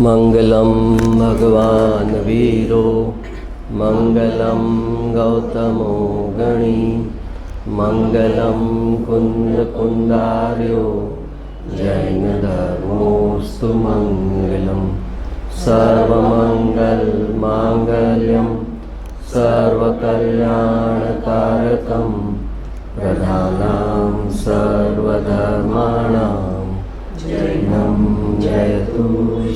मंगलम भगवान वीरो मंगलम गौतमो गणी मंगलम कुंद कुंदार्यो जैन धर्मोस्तु मंगलम सर्वमंगल मांगल्यम सर्वकल्याणकारकम प्रधानां सर्वधर्माणां जैनं जयतु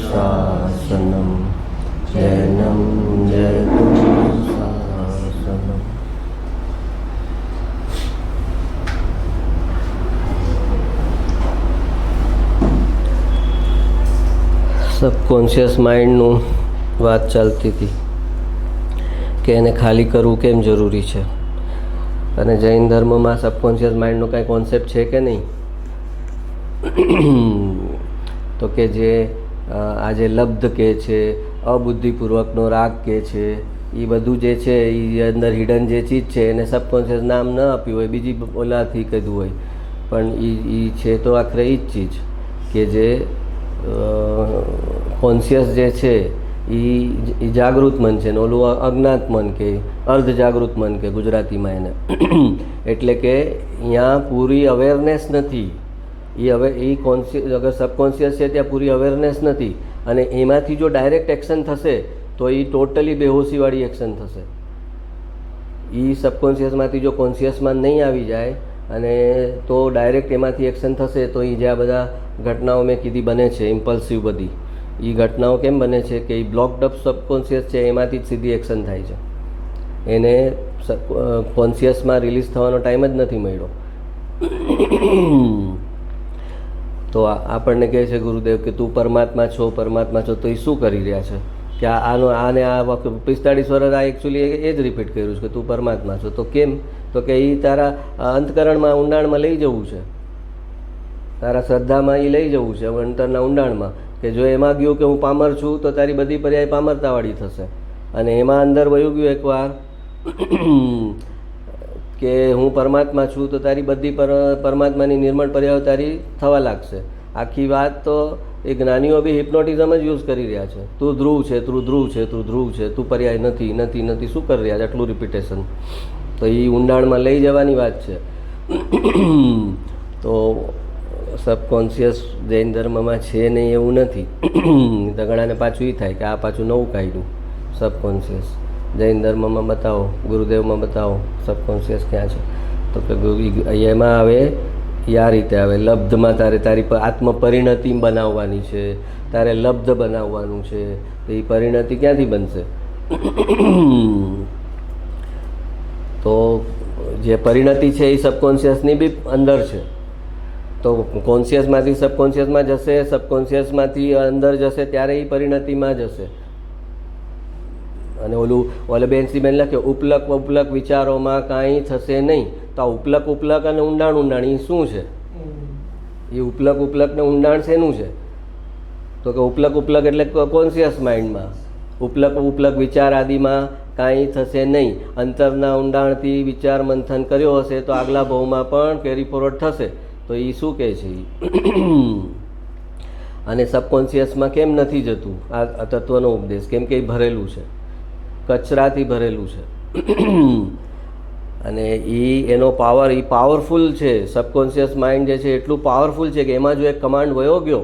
शासनं जैनं जयतु शासनं। સબકોન્શિયસ માઇન્ડનું વાત ચાલતી હતી કે એને ખાલી કરવું કેમ જરૂરી છે, અને જૈન ધર્મમાં સબકોન્શિયસ માઇન્ડનો કાંઈ કોન્સેપ્ટ છે કે નહીં? તો કે જે આજે લબ્ધ કહે છે, અબુદ્ધિપૂર્વકનો રાગ કહે છે, એ બધું જે છે એ અંદર હિડન જે ચીજ છે એને સબકોન્શિયસ નામ ન આપ્યું હોય, બીજી ઓલાથી કીધું હોય, પણ એ છે તો આખરે એ જ ચીજ કે જે કોન્શિયસ જે છે એ જાગૃત મન છે ને ઓલું અજ્ઞાત મન કે અર્ધ જાગૃત મન કે ગુજરાતીમાં એને એટલે કે અહીંયા પૂરી અવેરનેસ નથી. એ હવે એ કોન્શિયસ અગર સબકોન્શિયસ છે ત્યાં પૂરી અવેરનેસ નથી, અને એમાંથી જો ડાયરેક્ટ એક્શન થશે તો એ ટોટલી બેહોશીવાળી એક્શન થશે. એ સબકોન્શિયસમાંથી જો કોન્શિયસમાં નહીં આવી જાય અને તો ડાયરેક્ટ એમાંથી એક્શન થશે તો એ જ્યાં બધા ઘટનાઓ મેં કીધી બને છે ઇમ્પલ્સિવ બધી, એ ઘટનાઓ કેમ બને છે કે એ બ્લોકડ અપ સબકોન્શિયસ છે એમાંથી જ સીધી એક્શન થાય છે. એને કોન્શિયસમાં રિલીઝ થવાનો ટાઈમ જ નથી મળ્યો. તો આપણને કહે છે ગુરુદેવ કે તું પરમાત્મા છો, પરમાત્મા છો, તો એ શું કરી રહ્યા છે કે આને આ વખત 45 વર્ષ આ એકચ્યુઅલી એ જ રિપીટ કર્યું છે કે તું પરમાત્મા છો. તો કેમ? તો કે એ તારા અંતકરણમાં ઊંડાણમાં લઈ જવું છે, તારા શ્રદ્ધામાં એ લઈ જવું છે અંતરના ઊંડાણમાં, કે જો એમાં ગયું કે હું પામર છું તો તારી બધી પર્યાય પામરતાવાળી થશે, અને એમાં અંદર વયું ગયું એકવાર કે હું પરમાત્મા છું તો તારી બધી પરમાત્માની નિર્મળ પર્યાયો તારી થવા લાગશે. આખી વાત તો એ જ્ઞાનીઓ બી હિપ્નોટિઝમ જ યુઝ કરી રહ્યા છે. તું ધ્રુવ છે, તું ધ્રુવ છે, તું ધ્રુવ છે, તું પર્યાય નથી નથી નથી, શું કરી રહ્યા છે આટલું રિપીટેશન? તો એ ઊંડાણમાં લઈ જવાની વાત છે. તો સબકોન્શિયસ જૈન ધર્મમાં છે નહીં એવું નથી. તો ઘણાને પાછું એ થાય કે આ પાછું નવું કાઢ્યું સબકોન્શિયસ. જૈન ધર્મમાં બતાવો, ગુરુદેવમાં બતાવો સબકોન્શિયસ ક્યાં છે? તો કે એમાં આવે આ રીતે આવે, લબ્ધમાં તારે તારી આત્મપરિણતિ બનાવવાની છે, તારે લબ્ધ બનાવવાનું છે. તો એ પરિણતિ ક્યાંથી બનશે? તો જે પરિણતિ છે એ સબકોન્શિયસની બી અંદર છે. તો કોન્શિયસમાંથી સબકોન્શિયસમાં જશે, સબકોન્શિયસમાંથી અંદર જશે ત્યારે એ પરિણતિમાં જશે. અને ઓલે બેન લખે ઉપલક ઉપલક વિચારોમાં કાંઈ થશે નહીં. તો આ ઉપલક ઉપલક અને ઊંડાણ ઊંડાણ એ શું છે? એ ઉપલક ઉપલક ને ઊંડાણ શેનું છે? તો કે ઉપલક ઉપલક એટલે કોન્શિયસ માઇન્ડમાં, ઉપલક ઉપલક વિચાર આદિમાં કાંઈ થશે નહીં. અંતરના ઊંડાણથી વિચાર મંથન કર્યો હશે તો આગલા ભાવમાં પણ કેરી ફોરવર્ડ થશે. તો એ શું કહે છે? અને સબકોન્શિયસમાં કેમ નથી જતું આ તત્વનો ઉપદેશ? કેમ કે એ ભરેલું છે, કચરાથી ભરેલું છે. અને એનો પાવર એ પાવરફુલ છે. સબકોન્શિયસ માઇન્ડ જે છે એટલું પાવરફુલ છે કે એમાં જો એક કમાન્ડ વયો ગયો,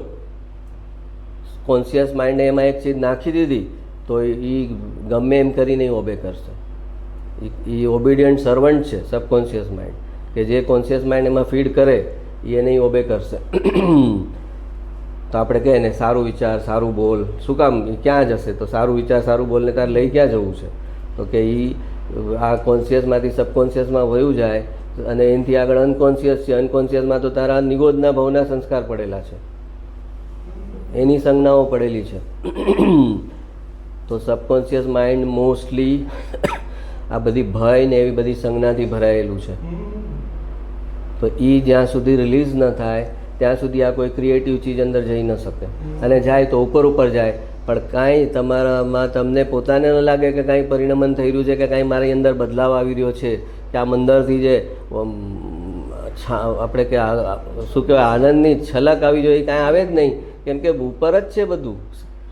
કોન્શિયસ માઇન્ડે એમાં એક ચીજ નાખી દીધી તો એ ગમે એમ કરીને ઓબે કરશે. એ ઓબિડિયન્ટ સર્વન્ટ છે સબકોન્શિયસ માઇન્ડ, કે જે કોન્શિયસ માઇન્ડ એમાં ફીડ કરે એ નહીં ઓબે કરશે. તો આપણે કહીએ ને સારું વિચાર સારું બોલ, શું કામ? ક્યાં જશે? તો સારું વિચાર સારું બોલને તારે લઈ ક્યાં જવું છે? તો કે એ આ કોન્શિયસમાંથી સબકોન્શિયસમાં વયું જાય અને એનાથી આગળ અનકોન્શિયસ છે. અનકોન્શિયસમાં તો તારા નિગોદના ભાવના સંસ્કાર પડેલા છે, એની સંજ્ઞાઓ પડેલી છે. તો સબકોન્શિયસ માઇન્ડ મોસ્ટલી આ બધી ભય ને એવી બધી સંજ્ઞાથી ભરાયેલું છે. તો એ જ્યાં સુધી રિલીઝ ન થાય ત્યાં સુધી આ કોઈ ક્રિએટિવ ચીજ અંદર જઈ ન શકે, અને જાય તો ઉપર ઉપર જાય, પણ કાંઈ તમારામાં તમને પોતાને ન લાગે કે કાંઈ પરિણમન થઈ રહ્યું છે, કે કાંઈ મારી અંદર બદલાવ આવી રહ્યો છે, કે આમ અંદરથી જે આપણે કે શું કહેવાય આનંદની છલક આવી જોઈએ, કાંઈ આવે જ નહીં. કેમ કે ઉપર જ છે બધું,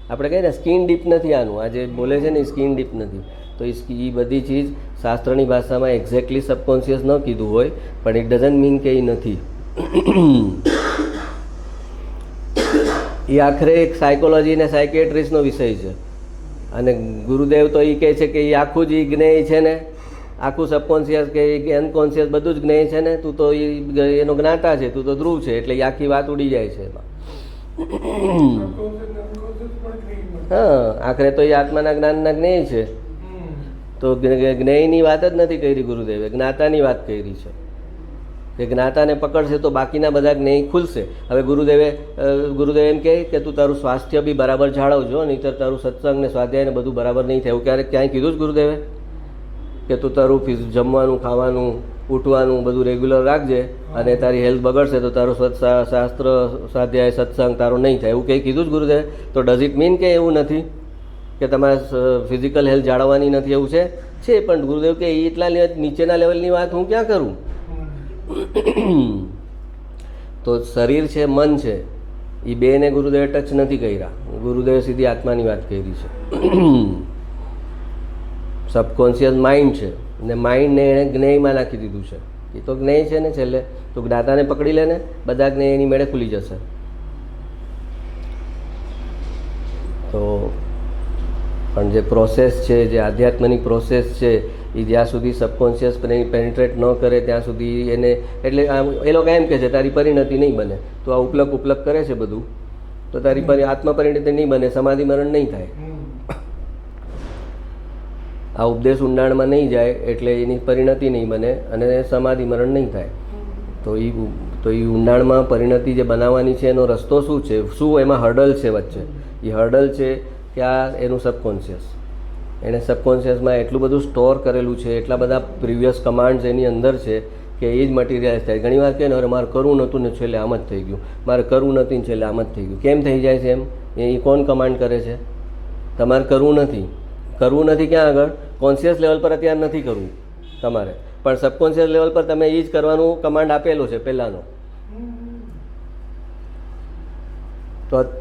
આપણે કહીએ ને સ્કિન ડીપ નથી આનું, આ જે બોલે છે ને એ સ્કિન ડીપ નથી. તો એ બધી ચીજ શાસ્ત્રની ભાષામાં એક્ઝેક્ટલી સબકોન્શિયસ ન કીધું હોય, પણ ઇટ ડઝન્ટ મીન કે એ નથી. એ આખરે એક સાયકોલોજી અને સાયકેટ્રિસ્ટનો વિષય છે. અને ગુરુદેવ તો એ કહે છે કે એ આખું જ એ જ્ઞેય છે ને, આખું સબકોન્શિયસ કે અનકોન્શિયસ બધું જ જ્ઞેય છે ને, તું તો એનો જ્ઞાતા છે, તું તો ધ્રુવ છે, એટલે એ આખી વાત ઉડી જાય છે એમાં. હા, આખરે તો એ આત્માના જ્ઞાનના જ્ઞેય છે. તો જ્ઞેયની વાત જ નથી કરી ગુરુદેવે, જ્ઞાતાની વાત કરી છે કે જ્ઞાતાને પકડશે તો બાકીના બધા જ્ઞેય ખુલશે. હવે ગુરુદેવ એમ કહે કે તું તારું સ્વાસ્થ્ય બી બરાબર જાળવજો, નહીંતર તારું સત્સંગ ને સ્વાધ્યાય ને બધું બરાબર નહીં થાય. એવું ક્યાંય કીધું જ ગુરુદેવે કે તું તારું જમવાનું, ખાવાનું, ઉઠવાનું બધું રેગ્યુલર રાખજે, અને તારી હેલ્થ બગડશે તો તારું શાસ્ત્ર સ્વાધ્યાય સત્સંગ તારો નહીં થાય, એવું કંઈ કીધું જ ગુરુદેવે? તો ડઝ ઇટ મીન કે એવું નથી કે તમારે ફિઝિકલ હેલ્થ જાળવવાની નથી? એવું છે, પણ ગુરુદેવ કે એટલા નીચેના લેવલની વાત હું ક્યાં કરું? તો શરીર છે, મન છે, એ બેને ગુરુદેવે ટચ નથી કર્યા. ગુરુદેવે સીધી આત્માની વાત કરી છે. સબકોન્શિયસ માઇન્ડ છે, ને માઇન્ડને એણે જ્ઞેયમાં નાખી દીધું છે. એ તો જ્ઞેય છે ને, છેલ્લે તો જ્ઞાતાને પકડી લે ને, બધા જ્ઞેય એની મેળે ખુલી જશે. તો પણ જે પ્રોસેસ છે, જે આધ્યાત્મની પ્રોસેસ છે, એ જ્યાં સુધી સબકોન્શિયસ પેનિટ્રેટ ન કરે ત્યાં સુધી એને, એટલે એ લોકો એમ કહે છે તારી પરિણતિ નહીં બને, તો આ ઉપલક કરે છે બધું, તો તારી આત્મપરિણતિ નહીં બને, સમાધિ મરણ નહીં થાય. આ ઉપદેશ ઊંડાણમાં નહીં જાય એટલે એની પરિણતિ નહીં બને અને સમાધિ મરણ નહીં થાય. તો એ ઊંડાણમાં પરિણતિ જે બનાવવાની છે એનો રસ્તો શું છે, શું એમાં હર્ડલ છે વચ્ચે? એ હર્ડલ છે કે આ એનું સબકોન્શિયસ, એણે સબકોન્શિયસમાં એટલું બધું સ્ટોર કરેલું છે, એટલા બધા પ્રિવિયસ કમાન્ડ્સ એની અંદર છે કે એ જ મટીરિયલાઇઝ થાય. ઘણી વાર કહે ને, અરે મારે કરવું નહોતું ને છેલ્લે આમ જ થઈ ગયું, મારે કરવું નથી ને છેલ્લે આમ જ થઈ ગયું. કેમ થઈ જાય છે એમ? એ કોણ કમાન્ડ કરે છે? તમારે કરવું નથી. કરવું નથી ક્યાં આગળ? કોન્શિયસ લેવલ પર અત્યારે નથી કરવું તમારે, પણ સબકોન્શિયસ લેવલ પર તમે એ જ કરવાનું કમાન્ડ આપેલો છે પહેલાંનો.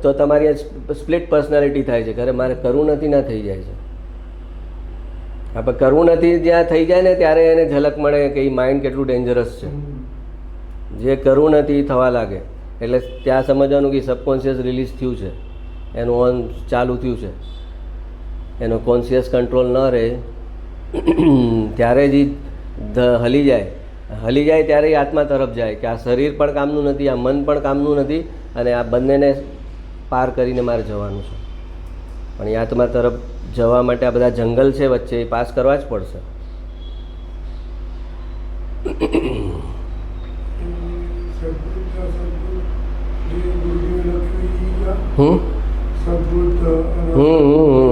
તો તમારી સ્પ્લિટ પર્સનાલિટી થાય છે કે અરે મારે કરવું નથી ના થઈ જાય છે. આપણે કરવું નથી જ્યાં થઈ જાય ને ત્યારે એને ઝલક મળે કે એ માઇન્ડ કેટલું ડેન્જરસ છે. જે કરવું નથી એ થવા લાગે એટલે ત્યાં સમજવાનું કે સબકોન્શિયસ રિલીઝ થયું છે, એનું ઓન ચાલુ થયું છે. એનો કોન્શિયસ કંટ્રોલ ન રહે ત્યારે જ હલી જાય ત્યારે એ આત્મા તરફ જાય કે આ શરીર પણ કામનું નથી, આ મન પણ કામનું નથી, અને આ બંનેને પાર કરીને મારે જવાનું છે. પણ એ આત્મા તરફ જવા માટે આ બધા જંગલ છે વચ્ચે, એ પાસ કરવા જ પડશે.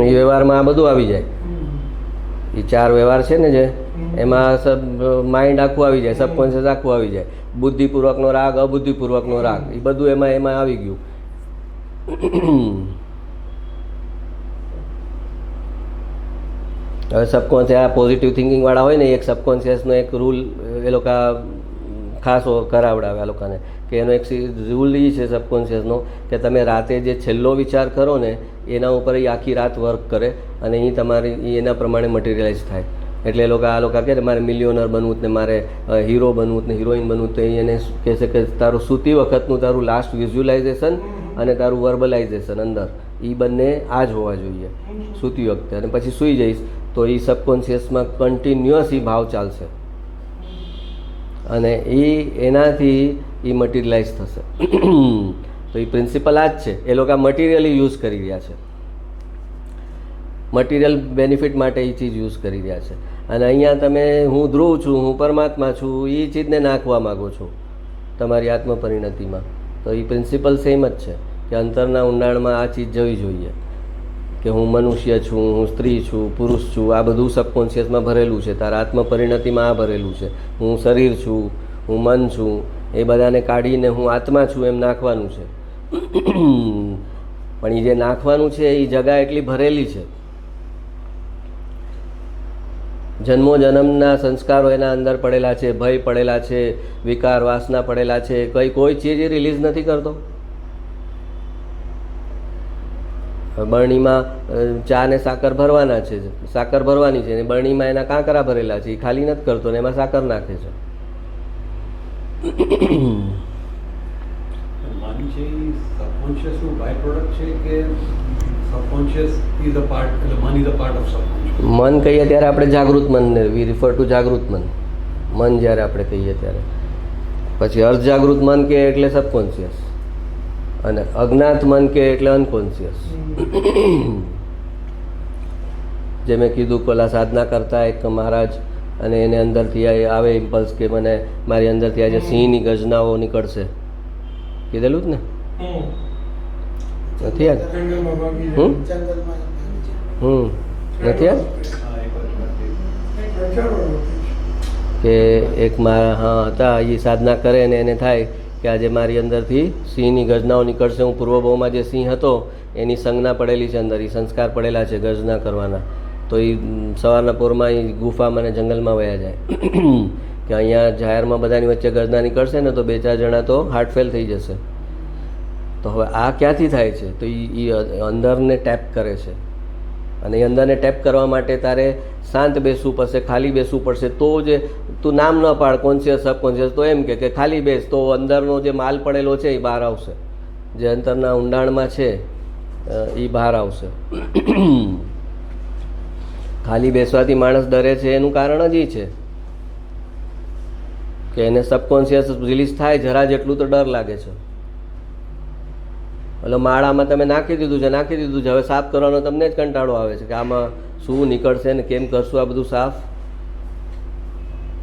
એ વ્યવહારમાં આ બધું આવી જાય. એ 4 વ્યવહાર છે ને જે, એમાં માઇન્ડ આખું આવી જાય, સબકોન્શિયસ આખું આવી જાય. બુદ્ધિપૂર્વકનો રાગ, અબુદ્ધિપૂર્વકનો રાગ, એ બધું એમાં આવી ગયું. હવે સબકોન્શિયસ આ પોઝિટિવ થિંકિંગ વાળા હોય ને, એક સબકોન્શિયસનો એક રૂલ એ લોકો ખાસ કરાવડાવે આ લોકોને કે એનો એક રૂલ એ છે સબકોન્શિયસનો કે તમે રાતે જે છેલ્લો વિચાર કરો ને એના ઉપર એ આખી રાત વર્ક કરે અને એ તમારી એના પ્રમાણે મટીરિયલાઇઝ થાય. એટલે એ લોકો આ લોકો કહે મારે મિલિયોનર બનવું ને મારે હીરો બનવું ને હિરોઈન બનવું, તો એને કહેશે કે તારું સૂતી વખતનું તારું લાસ્ટ વિઝ્યુલાઇઝેશન અને તારું વર્બલાઇઝેશન અંદર એ બંને આ જ હોવા જોઈએ સૂતી વખતે. અને પછી સૂઈ જઈશ તો એ સબકોન્શિયસમાં કન્ટિન્યુઅસ એ ભાવ ચાલશે અને એનાથી એ મટીરિયલાઇઝ થશે. તો એ પ્રિન્સિપલ આ જ છે. એ લોકો મટીરિયલી યુઝ કરી રહ્યા છે, મટીરિયલ બેનિફિટ માટે એ ચીજ યુઝ કરી રહ્યા છે. અને અહીંયા તમે હું ધ્રુવ છું, હું પરમાત્મા છું, એ ચીજને નાખવા માગો છો તમારી આત્મપરિણતિમાં. તો એ પ્રિન્સિપલ સેમ જ છે કે અંતરના ઊંડાણમાં આ ચીજ જવી જોઈએ કે હું મનુષ્ય છું, હું સ્ત્રી છું, પુરુષ છું, આ બધું સબકોન્શિયસમાં ભરેલું છે. તારા આત્મપરિણતિમાં આ ભરેલું છે. હું શરીર છું, હું મન છું, એ બધાને કાઢીને હું આત્મા છું એમ નાખવાનું છે. પણ એ જે નાખવાનું છે એ જગા એટલી ભરેલી છે, જન્મો જન્મના સંસ્કારો એના અંદર પડેલા છે, ભય પડેલા છે, વિકાર વાસના પડેલા છે, કોઈ ચીજ રિલીઝ નથી કરતો. બરણીમાં ચા ને સાકર ભરવાના છે, સાકર ભરવાની છે, અને બરણીમાં એના કાંકરા ભરેલા છે, એ ખાલી નથી કરતો ને એમાં સાકર નાખે છે. મન છે એ સબકોન્શિયસનું બાય પ્રોડક્ટ છે કે સબકોન્શિયસ ઇઝ અ પાર્ટ, એટલે મન is a part of subconscious? મન કહીએ ત્યારે આપણે જાગૃત મનને વી રિફર ટુ જાગૃત મન. મન જ્યારે આપણે કહીએ ત્યારે, પછી અર્ધજાગૃત મન કે એટલે સબકોન્શિયસ, અને અજ્ઞાત મન કે એટલે અનકોન્શિયસ. જે મેં કીધું પેલા સાધના કરતા એક મહારાજ, અને એને અંદરથી આવે ઇમ્પલ્સ કે મને મારી અંદરથી આજે સિંહની ગર્જનાઓ નીકળશે, કીધેલું જ ને? નથી યાદ? નથી યાદ કે એક મારા હતા, એ સાધના કરે ને એને થાય કે આજે મારી અંદરથી સિંહની ગર્જનાઓ નીકળશે, હું પૂર્વભાવમાં જે સિંહ હતો એની સંજ્ઞા પડેલી છે અંદર, એ સંસ્કાર પડેલા છે ગર્જના કરવાના, તો એ સવારના પોરમાં એ ગુફામાં અને જંગલમાં વયા જાય કે અહીંયા જાહેરમાં બધાની વચ્ચે ગર્જના નીકળશે ને તો 2-4 જણા તો હાર્ટ ફેલ થઈ જશે. તો હવે આ ક્યાંથી થાય છે? તો એ અંદરને ટેપ કરે છે, અને એ અંદરને ટેપ કરવા માટે તારે શાંત બેસવું પડશે, ખાલી બેસવું પડશે. તો જે તું નામ ન પાડ કોન્શિયસ સબકોન્શિયસ, તો એમ કે ખાલી બેસ, તો અંદરનો જે માલ પડેલો છે એ બહાર આવશે, જે અંતરના ઊંડાણમાં છે એ બહાર આવશે. ખાલી બેસવાથી માણસ ડરે છે એનું કારણ જ એ છે કે એને સબકોન્શિયસ રિલીઝ થાય જરા જેટલું તો ડર લાગે છે. એટલે માળામાં તમે નાખી દીધું છે, હવે સાફ કરવાનો તમને જ કંટાળો આવે છે કે આમાં શું નીકળશે ને કેમ કરશું આ બધું સાફ.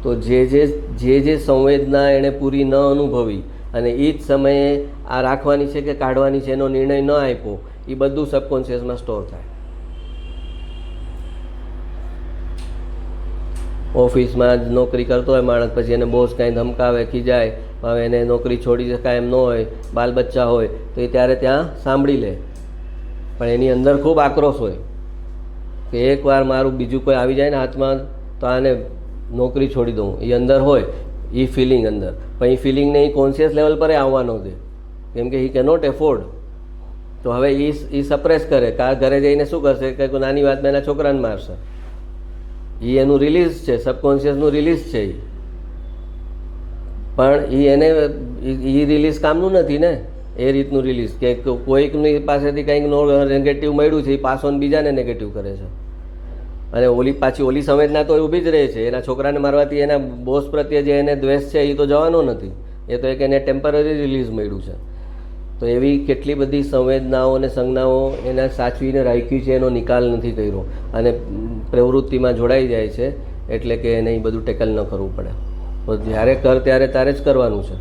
તો જે સંવેદના એણે પૂરી ન અનુભવી અને એ જ સમયે આ રાખવાની છે કે કાઢવાની છે એનો નિર્ણય ન આપ્યો, એ બધું સબકોન્શિયસમાં સ્ટોર થાય. ઓફિસમાં જ નોકરી કરતો હોય માણસ, પછી એને બોસ કાંઈ ધમકાવે, ખીજાય, હવે એને નોકરી છોડી શકાય એમ ન હોય, બાલ બચ્ચા હોય, તો એ ત્યારે ત્યાં સાંભળી લે, પણ એની અંદર ખૂબ આક્રોશ હોય કે એકવાર મારું બીજું કોઈ આવી જાય ને હાથમાં તો આને નોકરી છોડી દઉં, એ અંદર હોય એ ફિલિંગ અંદર. પણ એ ફિલિંગને એ કોન્શિયસ લેવલ પર આવવાનો દે, કેમ કે હી કેનોટ એફોર્ડ. તો હવે એ સપ્રેસ કરે, કા ઘરે જઈને શું કરશે કે નાની વાતમાં એના છોકરાને મારશે. એ એનું રિલીઝ છે, સબકોન્શિયસનું રિલીઝ છે. પણ એને એ રિલીઝ કામનું નથી ને, એ રીતનું રિલીઝ કે કોઈકની પાસેથી કંઈક નેગેટિવ મળ્યું છે એ પાછો બીજાને નેગેટિવ કરે છે. અને ઓલી સંવેદના તો ઊભી જ રહે છે, એના છોકરાને મારવાથી એના બોસ પ્રત્યે જે એને દ્વેષ છે એ તો જવાનો નથી, એ તો એક એને ટેમ્પરરી રિલીઝ મળ્યું છે. તો એવી કેટલી બધી સંવેદનાઓ અને સંજ્ઞાઓ એને સાચવીને રાખી છે, એનો નિકાલ નથી કર્યો, અને પ્રવૃત્તિમાં જોડાઈ જાય છે, એટલે કે એને એ બધું ટેકલ ન કરવું પડે. તો જ્યારે કર ત્યારે તારે જ કરવાનું છે,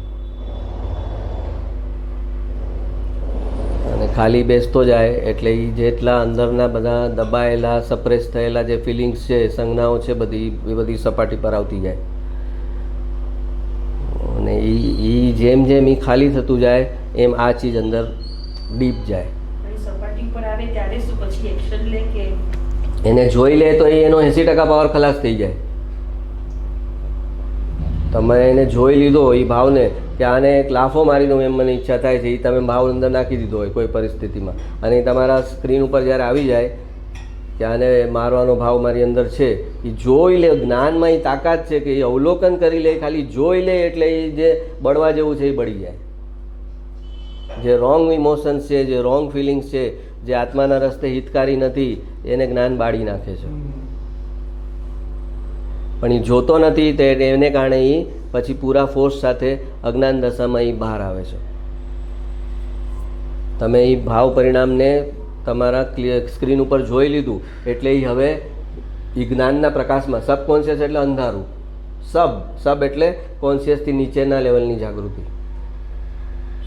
અને ખાલી બેસતો જાય એટલે એ જેટલા અંદરના બધા દબાયેલા સપ્રેસ થયેલા જે ફિલિંગ્સ છે, સંજ્ઞાઓ છે, એ બધી સપાટી પર આવતી જાય. અને એ જેમ જેમ એ ખાલી થતું જાય એમ આ ચીજ અંદર ડીપ જાય. સપાટી પર આવે ત્યારે શું પછી એક્શન લે કે એને જોઈ લે તો એનો 80% પાવર ખલાસ થઈ જાય. તમે એને જોઈ લીધો એ ભાવને કે આને એક લાફો મારી દઉં એમ મને ઈચ્છા થાય છે, એ તમે ભાવ અંદર નાખી દીધો હોય કોઈ પરિસ્થિતિમાં, અને તમારા સ્ક્રીન ઉપર જ્યારે આવી જાય કે આને મારવાનો ભાવ મારી અંદર છે, એ જોઈ લે. જ્ઞાનમાં એ તાકાત છે કે એ અવલોકન કરી લે, ખાલી જોઈ લે એટલે એ જે બળવા જેવું છે એ બળી જાય. જે રોંગ ઇમોશન્સ છે, જે રોંગ ફિલિંગ્સ છે, જે આત્માના રસ્તે હિતકારી નથી, એને જ્ઞાન બાળી નાખે છે. પણ એ જોતો નથી, તે એને કારણે એ પછી પૂરા ફોર્સ સાથે અજ્ઞાન દશામાં એ બહાર આવે છે. તમે એ ભાવ પરિણામને તમારા સ્ક્રીન ઉપર જોઈ લીધું એટલે એ હવે એ જ્ઞાનના પ્રકાશમાં, સબકોન્શિયસ એટલે અંધારું, સબ એટલે કોન્શિયસથી નીચેના લેવલની જાગૃતિ,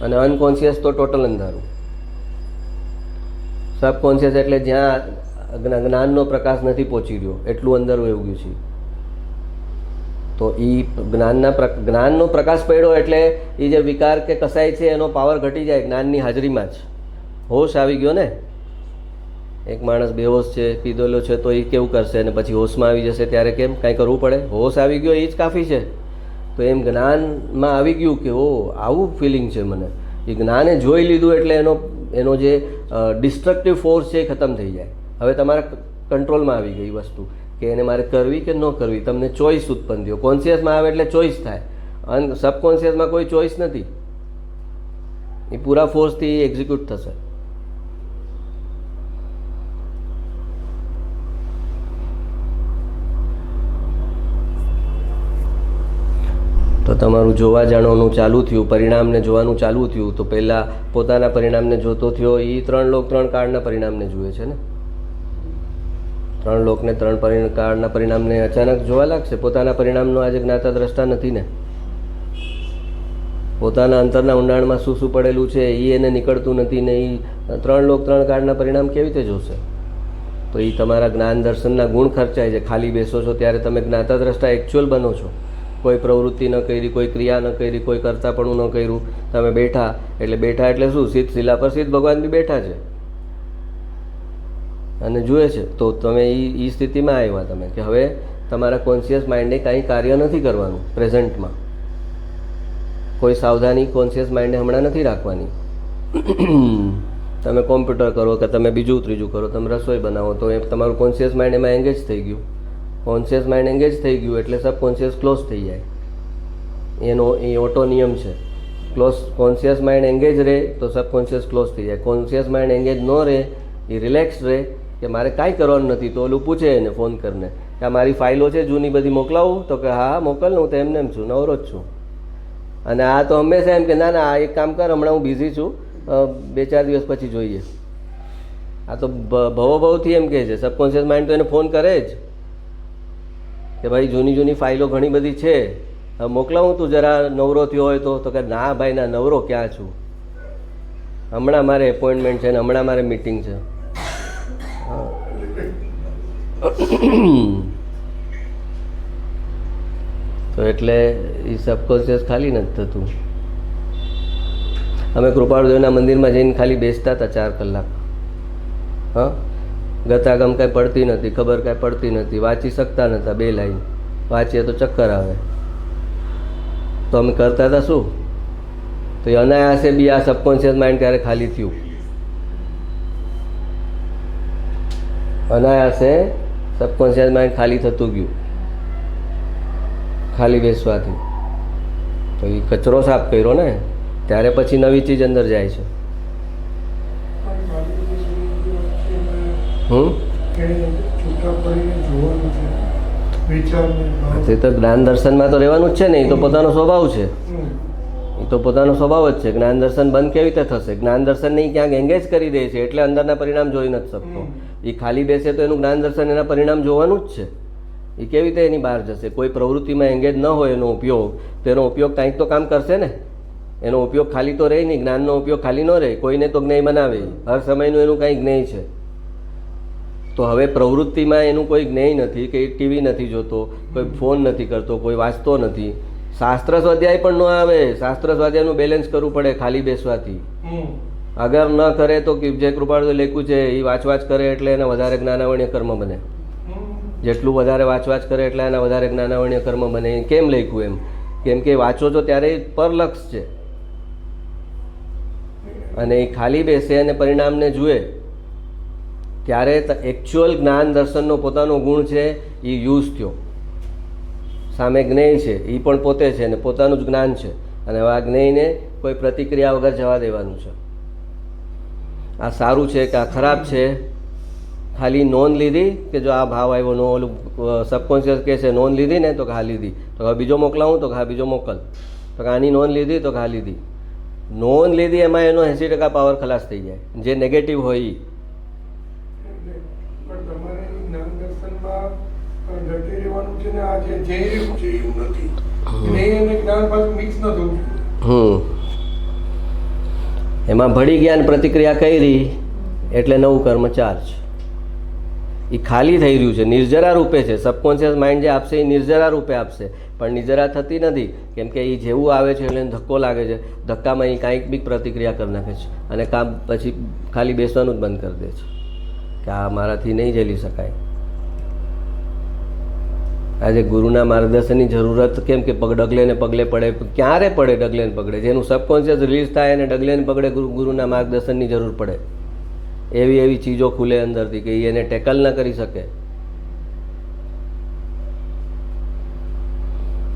અને અનકોન્શિયસ તો ટોટલ અંધારું. સબકોન્શિયસ એટલે જ્યાં જ્ઞાનનો પ્રકાશ નથી પહોંચી રહ્યો એટલું અંદર વહી ગયું છે. તો એ જ્ઞાનનો પ્રકાશ પડ્યો એટલે એ જે વિકાર કે કસાય છે એનો પાવર ઘટી જાય જ્ઞાનની હાજરીમાં જ. હોશ આવી ગયો ને. એક માણસ બેહોશ છે, પીધેલો છે, તો એ કેવું કરશે, અને પછી હોશમાં આવી જશે ત્યારે કેમ કાંઈ કરવું પડે? હોશ આવી ગયો એ જ કાફી છે. તો એમ જ્ઞાનમાં આવી ગયું કે ઓ આવું ફિલિંગ છે મને, એ જ્ઞાને જોઈ લીધું એટલે એનો એનો જે ડિસ્ટ્રક્ટિવ ફોર્સ છે એ ખતમ થઈ જાય. હવે તમારા કંટ્રોલમાં આવી ગઈ વસ્તુ કે એને મારે કરવી કે ન કરવી. તમને ચોઈસ ઉત્પન્ન થયો. કોન્શિયસમાં આવે એટલે ચોઈસ થાય, અને સબકોન્શિયસમાં કોઈ ચોઈસ નથી. એ પૂરા ફોર્સથી એક્ઝિક્યુટ થશે. તો તમારું જોવા જાણવાનું ચાલુ થયું, પરિણામને જોવાનું ચાલુ થયું. તો પહેલાં પોતાના પરિણામને જોતો થયો, એ 3 લોક 3 કાળના પરિણામને જુએ છે ને. 3 લોકને 3 કાળના પરિણામને અચાનક જોવા લાગશે. પોતાના પરિણામનો આજે જ્ઞાતા દ્રષ્ટા નથી ને. પોતાના અંતરના ઊંડાણમાં શું શું પડેલું છે એ એને નીકળતું નથી ને. એ 3 લોક 3 કાળના પરિણામ કેવી રીતે જોશે? તો એ તમારા જ્ઞાન દર્શનના ગુણ ખર્ચાય છે. ખાલી બેસો છો ત્યારે તમે જ્ઞાતા દ્રષ્ટા એકચ્યુઅલ બનો છો. કોઈ પ્રવૃત્તિ ન કરી, કોઈ ક્રિયા ન કરી, કોઈ કરતાપણું ન કર્યું. તમે બેઠા એટલે શું? સિદ્ધ શિલા પર સિદ્ધ ભગવાન બી બેઠા છે અને જુએ છે. તો તમે એ સ્થિતિમાં આવ્યા તમે કે હવે તમારા કોન્શિયસ માઇન્ડે કાંઈ કાર્ય નથી કરવાનું પ્રેઝન્ટમાં. કોઈ સાવધાની કોન્શિયસ માઇન્ડે હમણાં નથી રાખવાની. તમે કોમ્પ્યુટર કરો કે તમે બીજું ત્રીજું કરો, તમે રસોઈ બનાવો, તો એ તમારું કોન્શિયસ માઇન્ડ એમાં એંગેજ થઈ ગયું. કોન્શિયસ માઇન્ડ એંગેજ થઈ ગયું એટલે સબકોન્શિયસ ક્લોઝ થઈ જાય. એનો એ ઓટો નિયમ છે. કોન્શિયસ માઇન્ડ એંગેજ રહે તો સબકોન્શિયસ ક્લોઝ થઈ જાય. કોન્શિયસ માઇન્ડ એંગેજ ન રહે, એ રિલેક્સ રહે કે મારે કાંઈ કરવાનું નથી, તો ઓલું પૂછે એને ફોન કરીને કે આ મારી ફાઇલો છે જૂની બધી મોકલાવું, તો કે હા મોકલ, હું તો એમને એમ છું, નવરો જ છું. અને આ તો હંમેશા એમ કે ના ના આ એક કામ કર, હમણાં હું બિઝી છું, 2-4 દિવસ પછી જોઈએ. આ તો ભવોભવથી એમ કહે છે. સબકોન્શિયસ માઇન્ડ તો એને ફોન કરે જ કે ભાઈ જૂની ફાઇલો ઘણી બધી છે, મોકલાવું, તું જરા નવરો થયો હોય તો કે ના ભાઈ ના, નવરો ક્યાં છું, હમણાં મારે એપોઇન્ટમેન્ટ છે ને હમણાં મારે મીટિંગ છે. તો એટલે એ સબકોન્શિયસ ખાલી નથી થતું. અમે કૃપાળુદેવના મંદિરમાં જઈને ખાલી બેસતા હતા 4 કલાક. હા, ગતાગમ કાંઈ પડતી નથી, ખબર કાંઈ પડતી નથી, વાંચી શકતા નહોતા. 2 લાઈન વાંચીએ તો ચક્કર આવે. તો અમે કરતા હતા શું? તો એ અનાયાસે બી આ સબકોન્શિયસ માઇન્ડ ક્યારે ખાલી થયું? અનાયાસે સબકોન્શિયસ માઇન્ડ ખાલી થતું ગયું, ખાલી બેસવાથી. તો એ કચરો સાફ કર્યો ને, ત્યારે પછી નવી ચીજ અંદર જાય છે. તે તો જ્ઞાન દર્શનમાં તો રહેવાનું જ છે ને. એ તો પોતાનો સ્વભાવ છે. એ તો પોતાનો સ્વભાવ જ છે. જ્ઞાન દર્શન બંધ કેવી રીતે થશે? જ્ઞાન દર્શનને ક્યાંક એંગેજ કરી દે છે એટલે અંદરના પરિણામ જોઈ નથી શકતો. એ ખાલી બેસે તો એનું જ્ઞાન દર્શન એના પરિણામ જોવાનું જ છે. એ કેવી રીતે એની બહાર જશે? કોઈ પ્રવૃત્તિમાં એંગેજ ન હોય એનો ઉપયોગ, તો એનો ઉપયોગ કાંઈક તો કામ કરશે ને. એનો ઉપયોગ ખાલી તો રહે નહીં. જ્ઞાનનો ઉપયોગ ખાલી ન રહે. કોઈને તો જ્ઞેય બનાવે, હર સમયનું એનું કાંઈ જ્ઞેય છે. તો હવે પ્રવૃત્તિમાં એનું કોઈ જ્ઞેય નથી કે ટીવી નથી જોતો, કોઈ ફોન નથી કરતો, કોઈ વાંચતો નથી. શાસ્ત્ર સ્વાધ્યાય પણ ન આવે. શાસ્ત્ર સ્વાધ્યાયનું બેલેન્સ કરવું પડે ખાલી બેસવાથી. અગર ન કરે તો જે કૃપાળુએ લખ્યું છે એ વાંચ કરે એટલે એને વધારે જ્ઞાનાવર્ણ્ય કર્મ બને. જેટલું વધારે વાંચ કરે એટલે એના વધારે જ્ઞાનાવર્ણ્ય કર્મ બને. કેમ લખ્યું એમ? કેમ કે વાંચો છો ત્યારે પરલક્ષ છે, અને એ ખાલી બેસે અને પરિણામને જુએ ત્યારે એકચ્યુઅલ જ્ઞાન દર્શનનો પોતાનો ગુણ છે એ યુઝ થયો. સામે જ્ઞેય છે, એ પણ પોતે છે અને પોતાનું જ જ્ઞાન છે. અને હવે આ જ્ઞેયને કોઈ પ્રતિક્રિયા વગર જવા દેવાનું છે. આ સારું છે કે આ ખરાબ છે, ખાલી નોંધ લીધી કે જો આ ભાવ આવ્યો, નો ઓલું સબકોન્શિયસ કહે છે નોંધ લીધી ને, તો કે હા લીધી. તો હવે બીજો મોકલાવું, તો કે હા બીજો મોકલ. તો કે આની નોંધ લીધી, તો કે હા લીધી. નોંધ લીધી એમાં એનો 80% પાવર ખલાસ થઈ જાય, જે નેગેટિવ હોય એ. એમાં ભળી ગયા ને પ્રતિક્રિયા કરી એટલે નવું કર્મ ચાર્જ. એ ખાલી થઈ રહ્યું છે, નિર્જરા રૂપે છે. સબકોન્શિયસ માઇન્ડ જે આપશે એ નિર્જરા રૂપે આપશે, પણ નિર્જરા થતી નથી. કેમ કે એ જેવું આવે છે એટલે એને ધક્કો લાગે છે. ધક્કામાં એ કાંઈક બી પ્રતિક્રિયા કરી નાખે છે અને કામ પછી ખાલી બેસવાનું જ બંધ કરી દે છે કે આ મારાથી નહીં ઝેલી શકાય. આજે ગુરુના માર્ગદર્શનની જરૂરત કેમ કે ડગલે ને પગલે પડે, ક્યારે પડે ડગલે ને પગલે? જેનું સબકોન્શિયસ રિલીઝ થાય અને ડગલે ને પગલે ગુરુના માર્ગદર્શનની જરૂર પડે. એવી એવી ચીજો ખુલે અંદરથી કે એને ટેકલ ન કરી શકે,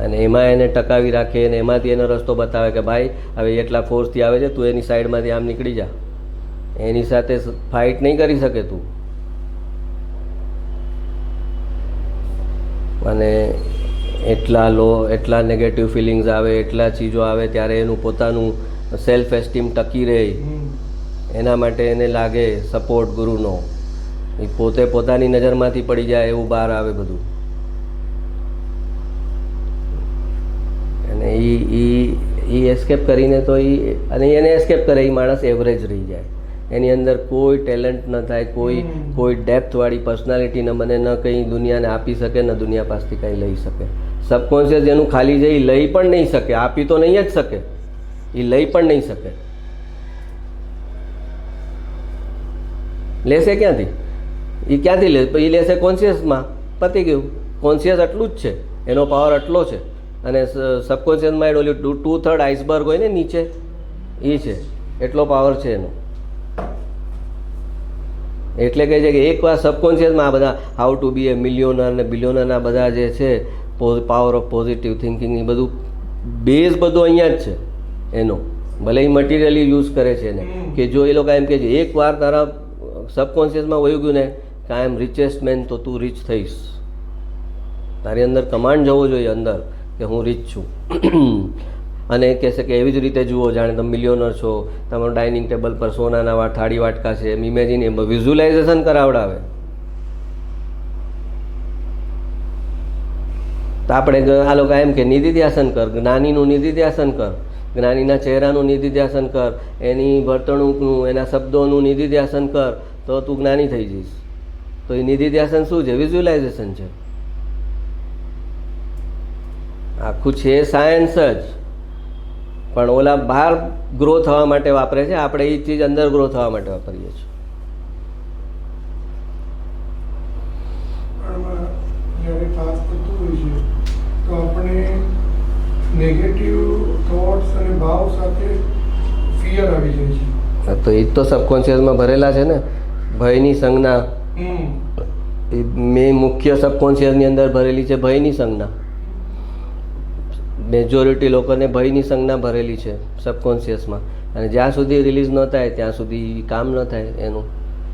અને એમાં એને ટકાવી રાખે અને એમાંથી એનો રસ્તો બતાવે કે ભાઈ હવે એટલા ફોર્સથી આવે છે, તું એની સાઈડમાંથી આમ નીકળી જા. એની સાથે ફાઇટ નહીં કરી શકે તું. અને એટલા નેગેટિવ ફિલિંગ્સ આવે, એટલા ચીજો આવે ત્યારે એનું પોતાનું સેલ્ફ એસ્ટીમ ટકી રહે. એના માટે એને લાગે સપોર્ટ ગુરુનો. એ પોતે પોતાની નજરમાંથી પડી જાય એવું બહાર આવે બધું. અને એ એસ્કેપ કરીને તો અને એને એસ્કેપ કરે એ માણસ એવરેજ રહી જાય. એની અંદર કોઈ ટેલેન્ટ ન થાય, કોઈ ડેપ્થવાળી પર્સનાલિટી ન બને, ન કંઈ દુનિયાને આપી શકે, ન દુનિયા પાસેથી કંઈ લઈ શકે. સબકોન્શિયસ એનું ખાલી છે, એ લઈ પણ નહીં શકે. આપી તો નહીં જ શકે, એ લઈ પણ નહીં શકે. લેશે ક્યાંથી? એ ક્યાંથી લે? એ લેશે કોન્શિયસમાં. પતી ગયું. કોન્શિયસ આટલું જ છે, એનો પાવર આટલો છે. અને સબકોન્શિયસ માઇન્ડ ઓલી 2/3 આઈસબર્ગ હોય ને નીચે, એ છે, એટલો પાવર છે એનો. એટલે કહે છે કે એકવાર સબકોન્શિયસમાં આ બધા how to B A millionaire ને બિલિયોનરના બધા જે છે પાવર ઓફ પોઝિટિવ થિંકિંગ, એ બધું બેઝ બધું અહીંયા જ છે એનો. ભલે એ મટીરિયલી યુઝ કરે છે એને, કે જો એ લોકો એમ કહે છે એકવાર તારા સબકોન્શિયસમાં વયું ગયું ને કે આઈ એમ રિચેસ્ટ મેન, તો તું રીચ થઈશ. તારી અંદર કમાન્ડ જવો જોઈએ અંદર કે હું રીચ છું. અને કહેશે કે એવી જ રીતે જુઓ જાણે તમે મિલિયોનર છો, તમારું ડાઇનિંગ ટેબલ પર સોનાના થાળી વાટકા છે, એમ ઇમેજિન, એમ વિઝ્યુલાઇઝેશન કરાવડાવે. તો આપણે આ લોકો એમ કે નિધિધ્યાસન કર, જ્ઞાનીનું નિધિધ્યાસન કર, જ્ઞાનીના ચહેરાનું નિધિધ્યાસન કર, એની વર્તણૂકનું, એના શબ્દોનું નિધિધ્યાસન કર, તો તું જ્ઞાની થઈ જઈશ. તો એ નિધિધ્યાસન શું છે? વિઝ્યુલાઇઝેશન છે. આખું છે સાયન્સ જ, પણ ઓલા બહાર ગ્રો થવા માટે વાપરે છે, આપણે એ ચીજ અંદર ગ્રો થવા માટે વાપરીએ છીએ. જ્યારે પાસ થતું હોય છે તો આપણે નેગેટિવ થોટ્સ અને ભાવ સાથે ફિયર આવી જાય છે. તો એ તો સબકોન્શિયસમાં ભરેલા છે ને, ભયની સંજ્ઞા. મેં મુખ્ય સબકોન્શિયસની અંદર ભરેલી છે ભયની સંજ્ઞા. મેજોરિટી લોકોને ભયની સંજ્ઞા ભરેલી છે સબકોન્શિયસમાં, અને જ્યાં સુધી રિલીઝ ન થાય ત્યાં સુધી કામ ન થાય એનું.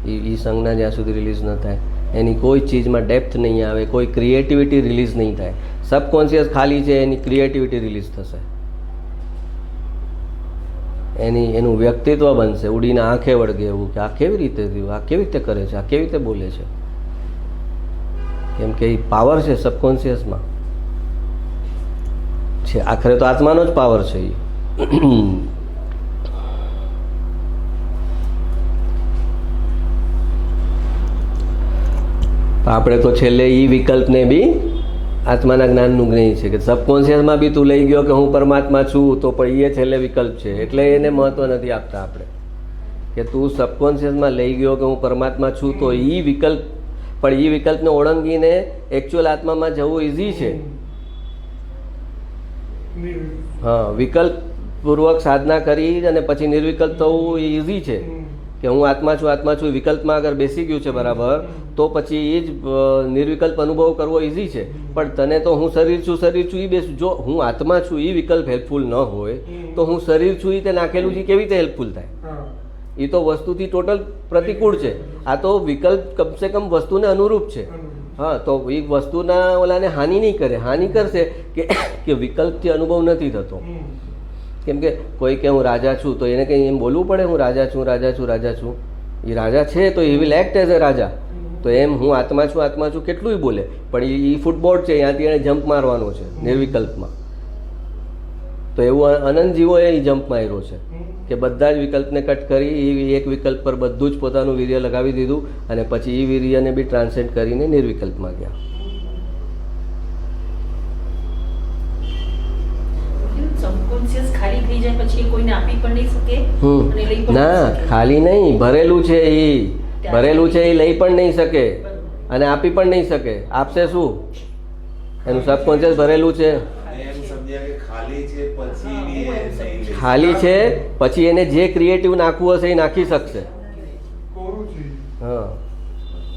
એ સંજ્ઞા જ્યાં સુધી રિલીઝ ન થાય, એની કોઈ ચીજમાં ડેપ્થ નહીં આવે, કોઈ ક્રિએટિવિટી રિલીઝ નહીં થાય. સબકોન્શિયસ ખાલી છે, એની ક્રિએટિવિટી રિલીઝ થશે, એનું વ્યક્તિત્વ બનશે. ઉડીને આંખે વળગે એવું કે આ કેવી રીતે થયું, આ કેવી રીતે કરે છે, આ કેવી રીતે બોલે છે. કેમ કે એ પાવર છે સબકોન્શિયસમાં છે. આખરે તો આત્માનો જ પાવર છે એ. આપણે તો છેલ્લે એ વિકલ્પને બી આત્માના જ્ઞાનનું જ્ઞેય છે કે સબકોન્શિયસમાં બી તું લઈ ગયો કે હું પરમાત્મા છું, તો પણ એ છેલ્લે વિકલ્પ છે. એટલે એને મહત્વ નથી આપતા આપણે કે તું સબકોન્શિયસમાં લઈ ગયો કે હું પરમાત્મા છું, તો એ વિકલ્પ, પણ એ વિકલ્પને ઓળંગીને એકચ્યુઅલ આત્મામાં જવું ઇઝી છે. હા, વિકલ્પ પૂર્વક સાધના કરી અને પછી નિર્વિકલ્પ થવું એ ઇઝી છે કે હું આત્મા છું. વિકલ્પમાં અગર બેસી ગયું છે બરાબર, તો પછી એ જ નિર્વિકલ્પ અનુભવ કરવો ઇઝી છે. પણ તને તો હું શરીર છું એ બેસું, જો હું આત્મા છું એ વિકલ્પ હેલ્પફુલ ન હોય તો હું શરીર છું એ તે નાખેલું છે કેવી રીતે હેલ્પફુલ થાય? એ તો વસ્તુથી ટોટલ પ્રતિકૂળ છે. આ તો વિકલ્પ કમસે કમ વસ્તુને અનુરૂપ છે. હા, તો એ વસ્તુના ઓલાને હાનિ નહીં કરે. હાનિ કરશે કે વિકલ્પથી અનુભવ નથી થતો. કેમ કે કોઈ કે હું રાજા છું, તો એને કંઈ એમ બોલવું પડે હું રાજા છું. એ રાજા છે તો એ વિલ એક્ટ એઝ એ રાજા. તો એમ હું આત્મા છું કેટલું બોલે, પણ એ ફૂટબોર્ડ છે, ત્યાંથી એને જમ્પ મારવાનો છે નિર્વિકલ્પમાં. તો એવું અનંત જીવોએ એ જમ્પ માર્યો છે કે બધા જ વિકલ્પને કટ કરી એ એક વિકલ્પ પર બધું જ પોતાનું વીર્ય લગાવી દીધું, અને પછી એ વીર્યને બી ટ્રાન્સેન્ડ કરીને નિર્વિકલ્પમાં ગયા. સબકોન્શિયસ ખાલી થઈ જાય પછી કોઈને આપી પણ નહીં શકે અને લઈ પણ ના, ખાલી નહીં, ભરેલું છે. એ લઈ પણ નહીં શકે અને આપી પણ નહીં શકે. આપશે શું? એનું સબકોન્શિયસ ભરેલું છે. એમ સમજ્યા કે ખાલી છે પછી બી એ નહીં લે. ખાલી છે પછી એને જે ક્રિએટિવ નાખવું હશે એ નાખી શકશે. કોરું છે. હા,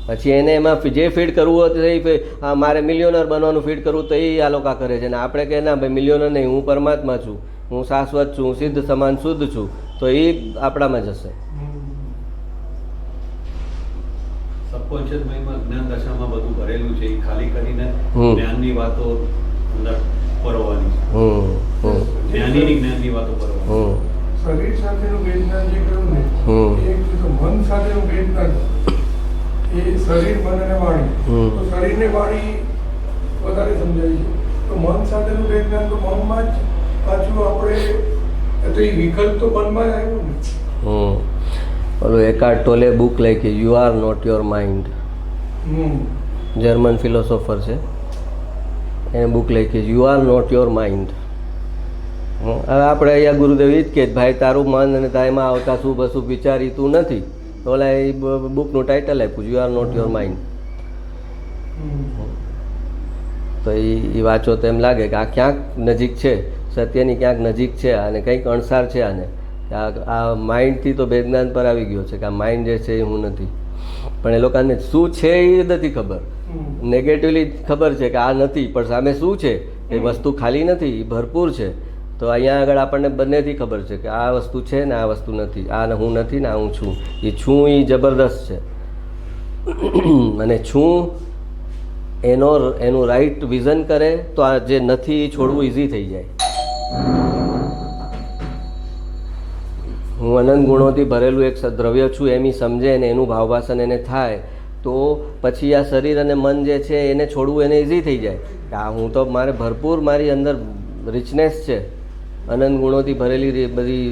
પછી એને એમાં જે ફીડ કરવું હોય તો એ મારે મિલિયોનર બનવાનું ફીડ કરવું તો એ આ લોકો કરે છે. ને આપણે કે ના ભાઈ મિલિયોનર નહીં, હું પરમાત્મા છું, હું શાશ્વત છું, હું સિદ્ધ સમાન શુદ્ધ છું, તો એ આપણામાં જશે. સબકોન્શિયસ માઇન્ડમાં જ્ઞાન દશામાં બધું ભરેલું છે, એ ખાલી કરીને હમ. જ્ઞાનની વાતો અંદર પરોવાની છે. જ્ઞાનીની જ્ઞાનની વાતો પરોવાની. શરીર સાથેનું વેદના જે કહ્યું ને હમ. એ તો મન સાથેનું વેદના એ શરીર મન અને વાણી. હમ. તો શરીરને વાણી વધારે સમજાય છે. તો મન સાથેનું વેદના તો મનમાં જ પાછું આપણે તો એ વિકલ્પ તો મનમાં જ આવ્યો ને. ઓલું એકાર્ટ ટોલે બુક લખી you are not your mind. German philosopher છે, એને બુક લખી you are not your mind. હવે આપણે અહીંયા ગુરુદેવ એ જ કે ભાઈ તારું મન અને તારીમાં આવતા શું બસું વિચારી તું નથી, તો ઓલા એ બુકનું ટાઇટલ આપ્યું you are not your mind. તો એ વાંચો તો એમ લાગે કે આ ક્યાંક નજીક છે, સત્યની ક્યાંક નજીક છે અને કંઈક અણસાર છે આને. આ માઇન્ડથી તો વેદનાન પર આવી ગયો છે કે આ માઇન્ડ જે છે એ હું નથી. પણ એ લોકોને શું છે એ નથી ખબર. નેગેટિવલી ખબર છે કે આ નથી, પણ સામે શું છે એ વસ્તુ ખાલી નથી, એ ભરપૂર છે. તો અહીંયા આગળ આપણને બંનેથી ખબર છે કે આ વસ્તુ છે ને આ વસ્તુ નથી, આ હું નથી ને આ હું છું. એ છું એ જબરદસ્ત છે. અને છું એનું રાઈટ વિઝન કરે તો આ જે નથી એ છોડવું ઇઝી થઈ જાય. હું અનંત ગુણોથી ભરેલું એક દ્રવ્ય છું એમ સમજે ને એનું ભાવવાસન એને થાય તો પછી આ શરીર અને મન જે છે એને છોડવું એને ઇઝી થઈ જાય કે આ હું તો મારે ભરપૂર મારી અંદર રિચનેસ છે, અનંત ગુણોથી ભરેલી બધી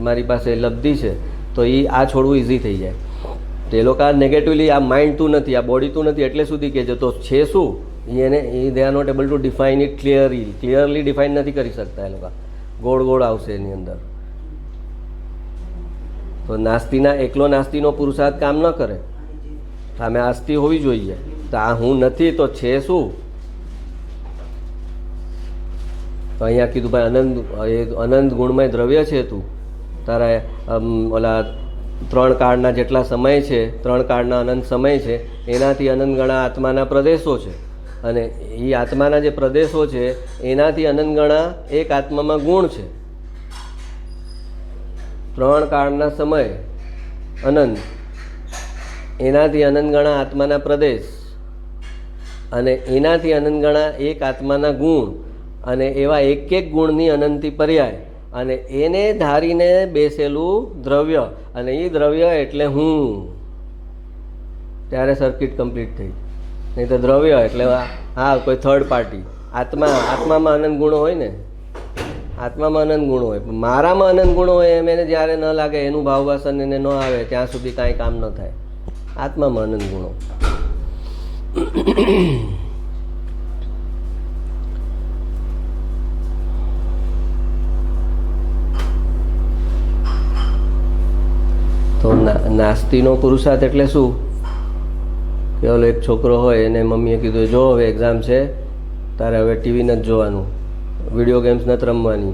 મારી પાસે લબ્ધિ છે, તો એ આ છોડવું ઇઝી થઈ જાય. તો એ લોકો આ નેગેટિવલી આ માઇન્ડ તું નથી, આ બોડી તું નથી એટલે સુધી કહે છે. તો છે શું એને they are not able to define it clearly define નથી કરી શકતા. એ લોકો ગોળ ગોળ આવશે એની અંદર. તો નાસ્તીના એકલો નાસ્તીનો પુરુષાર્થ કામ ન કરે, સામે આસ્તી હોવી જોઈએ. તો આ હું નથી તો છે શું? તો અહીંયા કીધું ભાઈ અનંત ગુણમય દ્રવ્ય છે તું, તારા ઓલા 3 કાળના જેટલા સમય છે, 3 કાળના અનંત સમય છે, એનાથી અનંત ગણા આત્માના પ્રદેશો છે. અને એ આત્માના જે પ્રદેશો છે એનાથી અનંત ગણા એક આત્મામાં ગુણ છે. 3 કાળના સમય અનંત, એનાથી અનંત ગણા આત્માના પ્રદેશ, અને એનાથી અનંત ગણા એક આત્માના ગુણ, અને એવા એક એક ગુણની અનંતી પર્યાય, અને એને ધારીને બેસેલું દ્રવ્ય, અને એ દ્રવ્ય એટલે હું. ત્યારે સર્કિટ કમ્પ્લીટ થઈ. નહીં તો દ્રવ્ય એટલે હા કોઈ થર્ડ પાર્ટી. આત્મામાં અનંત ગુણો હોય ને, આત્મામાં અનંત ગુણો હોય, પણ મારામાં અનંત ગુણો હોય એમ એને જ્યારે ન લાગે, એનું ભાવવાસન એને ન આવે ત્યાં સુધી કાંઈ કામ ન થાય. આત્મામાં અનંત ગુણો. તો નાસ્તીનો પુરુષાર્થ એટલે શું કે ઓલો એક છોકરો હોય એને મમ્મીએ કીધું જો હવે એક્ઝામ છે, તારે હવે ટીવી નથી જોવાનું, વિડીયો ગેમ્સ નથી રમવાની,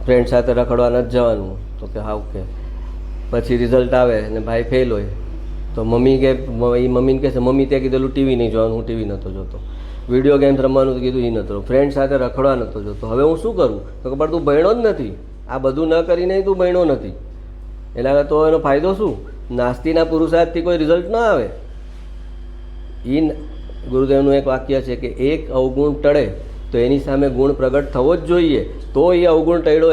ફ્રેન્ડ સાથે રખડવા નથી જવાનું. તો કે હા ઓકે. પછી રિઝલ્ટ આવે અને ભાઈ ફેલ હોય તો મમ્મી કે મમ્મીને કહેશે મમ્મી તે કીધેલું ટીવી નહીં જોવાનું, હું ટીવી નહોતો જોતો. વિડીયો ગેમ્સ રમવાનું તો કીધું એ નહોતો, ફ્રેન્ડ સાથે રખડવા નહોતો જોતો. હવે હું શું કરું? તો ખબર તું ભણ્યો જ નથી, આ બધું ન કરીને તું ભણ્યો નથી. એના તો એનો ફાયદો શું? નાસ્તીના પુરુષાર્થથી કોઈ રિઝલ્ટ ન આવે. ગુરુદેવનું એક વાક્ય છે કે એક અવગુણ ટળે તો એની સામે ગુણ પ્રગટ થવો જ જોઈએ, તો એ અવગુણ ટળ્યો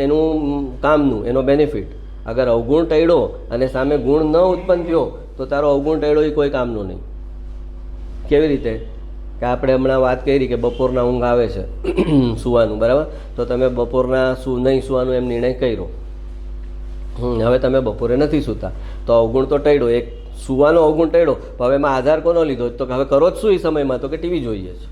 એનું કામનું, એનો બેનિફિટ. અગર અવગુણ ટળ્યો અને સામે ગુણ ન ઉત્પન્ન થયો તો તારો અવગુણ ટળ્યો એ કોઈ કામનો નહીં. કેવી રીતે? કે આપણે હમણાં વાત કરી કે બપોરના ઊંઘ આવે છે સુવાનું, બરાબર? તો તમે બપોરના નહીં સુવાનું એમ નિર્ણય કર્યો. હવે તમે બપોરે નથી સૂતા તો અવગુણ તો ટળ્યો, એક સુવાનો અવગુણ ટળ્યો. હવે એમાં આધાર કોનો લીધો? તો હવે કરો જ શું એ સમયમાં? તો કે ટીવી જોઈએ છે.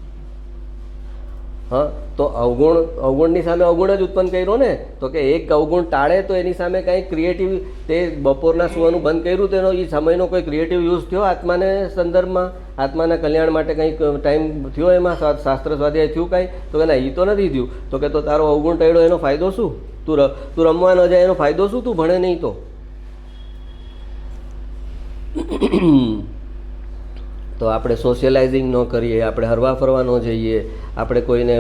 હા, તો અવગુણની સામે અવગુણ જ ઉત્પન્ન કર્યો ને. તો કે એક અવગુણ ટાળે તો એની સામે કંઈ ક્રિએટિવ, તે બપોરના સુવાનું બંધ કર્યું તો એનો એ સમયનો કોઈ ક્રિએટિવ યુઝ થયો આત્માને સંદર્ભમાં? આત્માના કલ્યાણ માટે કંઈક ટાઈમ થયો એમાં શાસ્ત્ર સ્વાધ્યાય થયું કાંઈ? તો કે ના, એ તો નથી થયું. તો કે તો તારો અવગુણ ટળ્યો એનો ફાયદો શું? તું રમવા ન જાય એનો ફાયદો શું? તું ભણે નહીં તો. તો આપણે સોશિયલાઇઝિંગ ન કરીએ, આપણે હરવા ફરવા ન જઈએ, આપણે કોઈને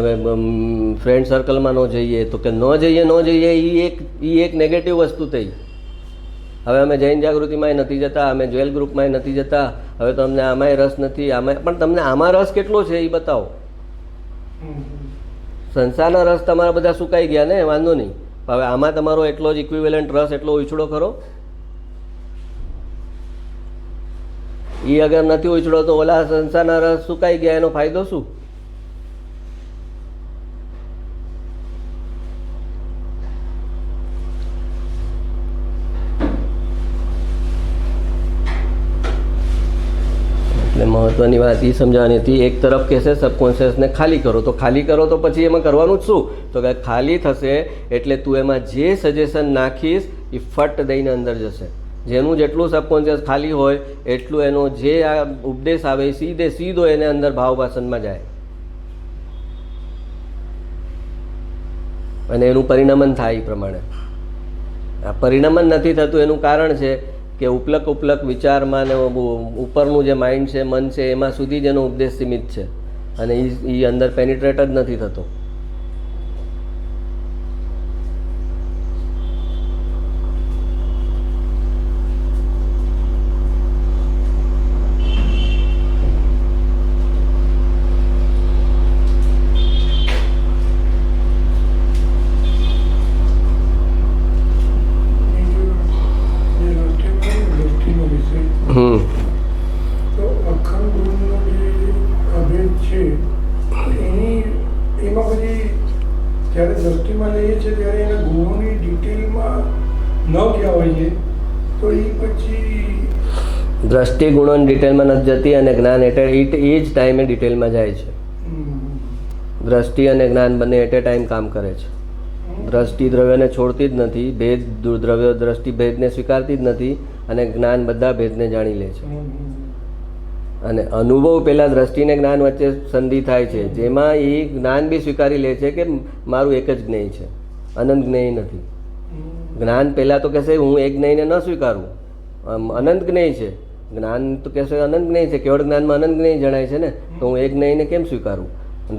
ફ્રેન્ડ સર્કલમાં ન જઈએ. તો કે ન જઈએ એ એક નેગેટિવ વસ્તુ થઈ. હવે અમે જૈન જાગૃતિમાંય નથી જતા, અમે જ્વેલ ગ્રુપમાંય નથી જતા, હવે તો અમને આમાંય રસ નથી. આમાં પણ તમને આમાં રસ કેટલો છે એ બતાવો. સંસારના રસ તમારા બધા સુકાઈ ગયા ને, વાંધો નહીં. હવે આમાં તમારો એટલો જ ઇક્વિવેલન્ટ રસ એટલો ઉછળો ખરો? એ અગર નથી ઉછળો તો ઓલા સંસારના રસ સુકાઈ ગયા, એનો ફાયદો શું? એટલે મહત્વની વાત એ સમજાવવાની હતી. એક તરફ કહેશે સબકોન્શિયસને ખાલી કરો, તો ખાલી કરો તો પછી એમાં કરવાનું જ શું? તો કે ખાલી થશે એટલે તું એમાં જે સજેશન નાખીશ એ ફટ દઈને અંદર જશે. જેનું જેટલું સબકોન્શિયસ ખાલી હોય એટલું એનો જે આ ઉપદેશ આવે સીધો એને અંદર ભાવવાસનમાં જાય અને એનું પરિણમન થાય. એ પ્રમાણે આ પરિણમન નથી થતું એનું કારણ છે કે ઉપલક વિચારમાં ને ઉપરનું જે માઇન્ડ છે, મન છે, એમાં સુધી જ એનો ઉપદેશ સીમિત છે અને એ અંદર પેનિટ્રેટ જ નથી થતો. તો અખંડ ગુણનો જે અભેદ છે એમાં પછી જ્યારે દ્રષ્ટિમાં લઈએ છીએ ત્યારે એના ગુણોની ડિટેલમાં ન કહેવાય છે તો એ પછી દ્રષ્ટિ ગુણોની ડિટેલમાં નથી જતી અને જ્ઞાન એ જ ટાઈમે ડિટેલમાં જાય છે. દ્રષ્ટિ અને જ્ઞાન બંને એટ એ ટાઈમ કામ કરે છે. દ્રષ્ટિ દ્રવ્યને છોડતી જ નથી, ભેદ દ્રવ્ય દ્રષ્ટિ ભેદને સ્વીકારતી જ નથી અને જ્ઞાન બધા ભેદને જાણી લે છે. અને અનુભવ પહેલાં દ્રષ્ટિને જ્ઞાન વચ્ચે સંધિ થાય છે, જેમાં એ જ્ઞાન બી સ્વીકારી લે છે કે મારું એક જ જ્ઞેય છે, અનંત જ્ઞેય નથી. જ્ઞાન પહેલાં તો કહેશે હું એક જ્ઞેયને ન સ્વીકારું, અનંત જ્ઞેય છે. જ્ઞાન તો કહેશે અનંત જ્ઞેય છે, કેવળ જ્ઞાનમાં અનંત જ્ઞેય જણાય છે ને, તો હું એક જ્ઞેયને કેમ સ્વીકારું?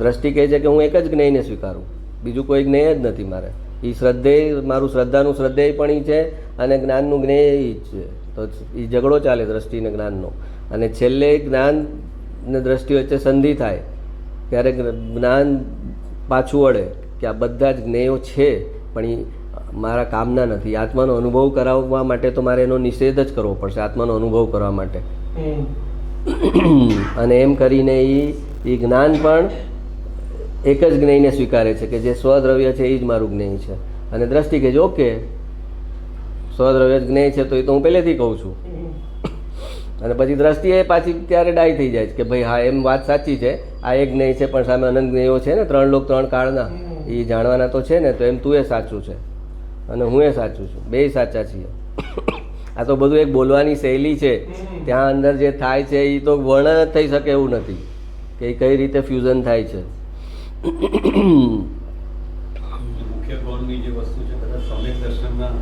દ્રષ્ટિ કહે છે કે હું એક જ જ્ઞેયને સ્વીકારું, બીજું કોઈ જ્ઞેય જ નથી મારે. એ શ્રદ્ધેય મારું શ્રદ્ધાનું શ્રદ્ધેય પણ છે અને જ્ઞાનનું જ્ઞેય જ છે. તો એ ઝઘડો ચાલે દ્રષ્ટિ અને જ્ઞાનનો. અને છેલ્લે જ્ઞાન ને દ્રષ્ટિ વચ્ચે સંધિ થાય ત્યારે જ્ઞાન પાછું વળે કે આ બધા જ જ્ઞેયો છે પણ એ મારા કામના નથી. આત્માનો અનુભવ કરાવવા માટે તો મારે એનો નિષેધ જ કરવો પડશે, આત્માનો અનુભવ કરવા માટે. અને એમ કરીને એ જ્ઞાન પણ એક જ જ્ઞેયને સ્વીકારે છે કે જે સ્વદ્રવ્ય છે એ જ મારું જ્ઞેય છે. અને દ્રષ્ટિ કે જો કે સ્વદ્રવ્ય જ જ્ઞેય છે તો એ તો હું પહેલેથી કહું છું. અને પછી દ્રષ્ટિ એ પાછી ત્યારે ડાય થઈ જાય છે કે ભાઈ હા એમ વાત સાચી છે, આ એક જ્ઞેય છે પણ સામે અનંત જ્ઞેયો છે ને, 3 લોક 3 કાળના, એ જાણવાના તો છે ને, તો એમ તું એ સાચું છે અને હું એ સાચું છું, બેય સાચા છીએ. આ તો બધું એક બોલવાની શૈલી છે, ત્યાં અંદર જે થાય છે એ તો વર્ણન જ થઈ શકે એવું નથી કે એ કઈ રીતે ફ્યુઝન થાય છે. મુખ્ય ગૌણની જે વસ્તુ છે કદાચ સમ્યક દર્શનના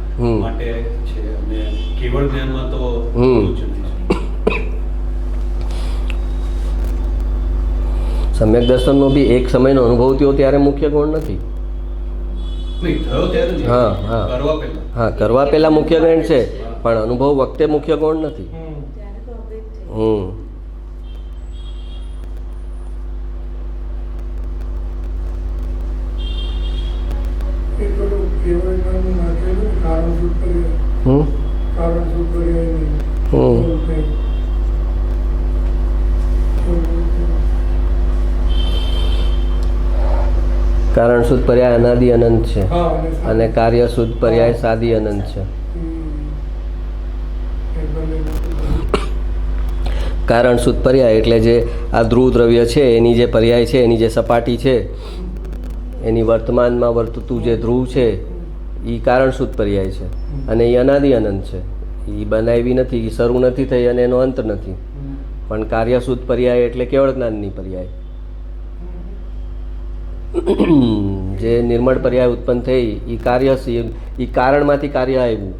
માટે છે અને કેવળ જ્ઞાનમાં તો બધું જ નહીં. સમ્યક દર્શનનો બી એક સમયનો અનુભવ થયો ત્યારે મુખ્ય ગુણ નથી. હા, કરવા પહેલા મુખ્ય ગુણ છે પણ અનુભવ વખતે મુખ્ય ગુણ નથી. કારણ શુદ્ધ પર્યાય અનાદિ અનંત છે અને કાર્ય શુદ્ધ પર્યાય સાદી અનંત છે. કારણ શુદ્ધ પર્યાય એટલે જે આ ધ્રુવ દ્રવ્ય છે એની જે પર્યાય છે, એની જે સપાટી છે, એની વર્તમાનમાં વર્તતું જે ધ્રુવ છે એ કારણ શુદ્ધ પર્યાય છે અને એ અનાદિ અનંત છે. એ બનાવી નથી, એ શરૂ નથી થઈ અને એનો અંત નથી. પણ કાર્યશુદ્ધ પર્યાય એટલે કેવળ જ્ઞાનની પર્યાય. જે નિર્મળ પર્યાય ઉત્પન્ન થઈ એ કાર્ય, એ કારણમાંથી કાર્ય આવ્યું.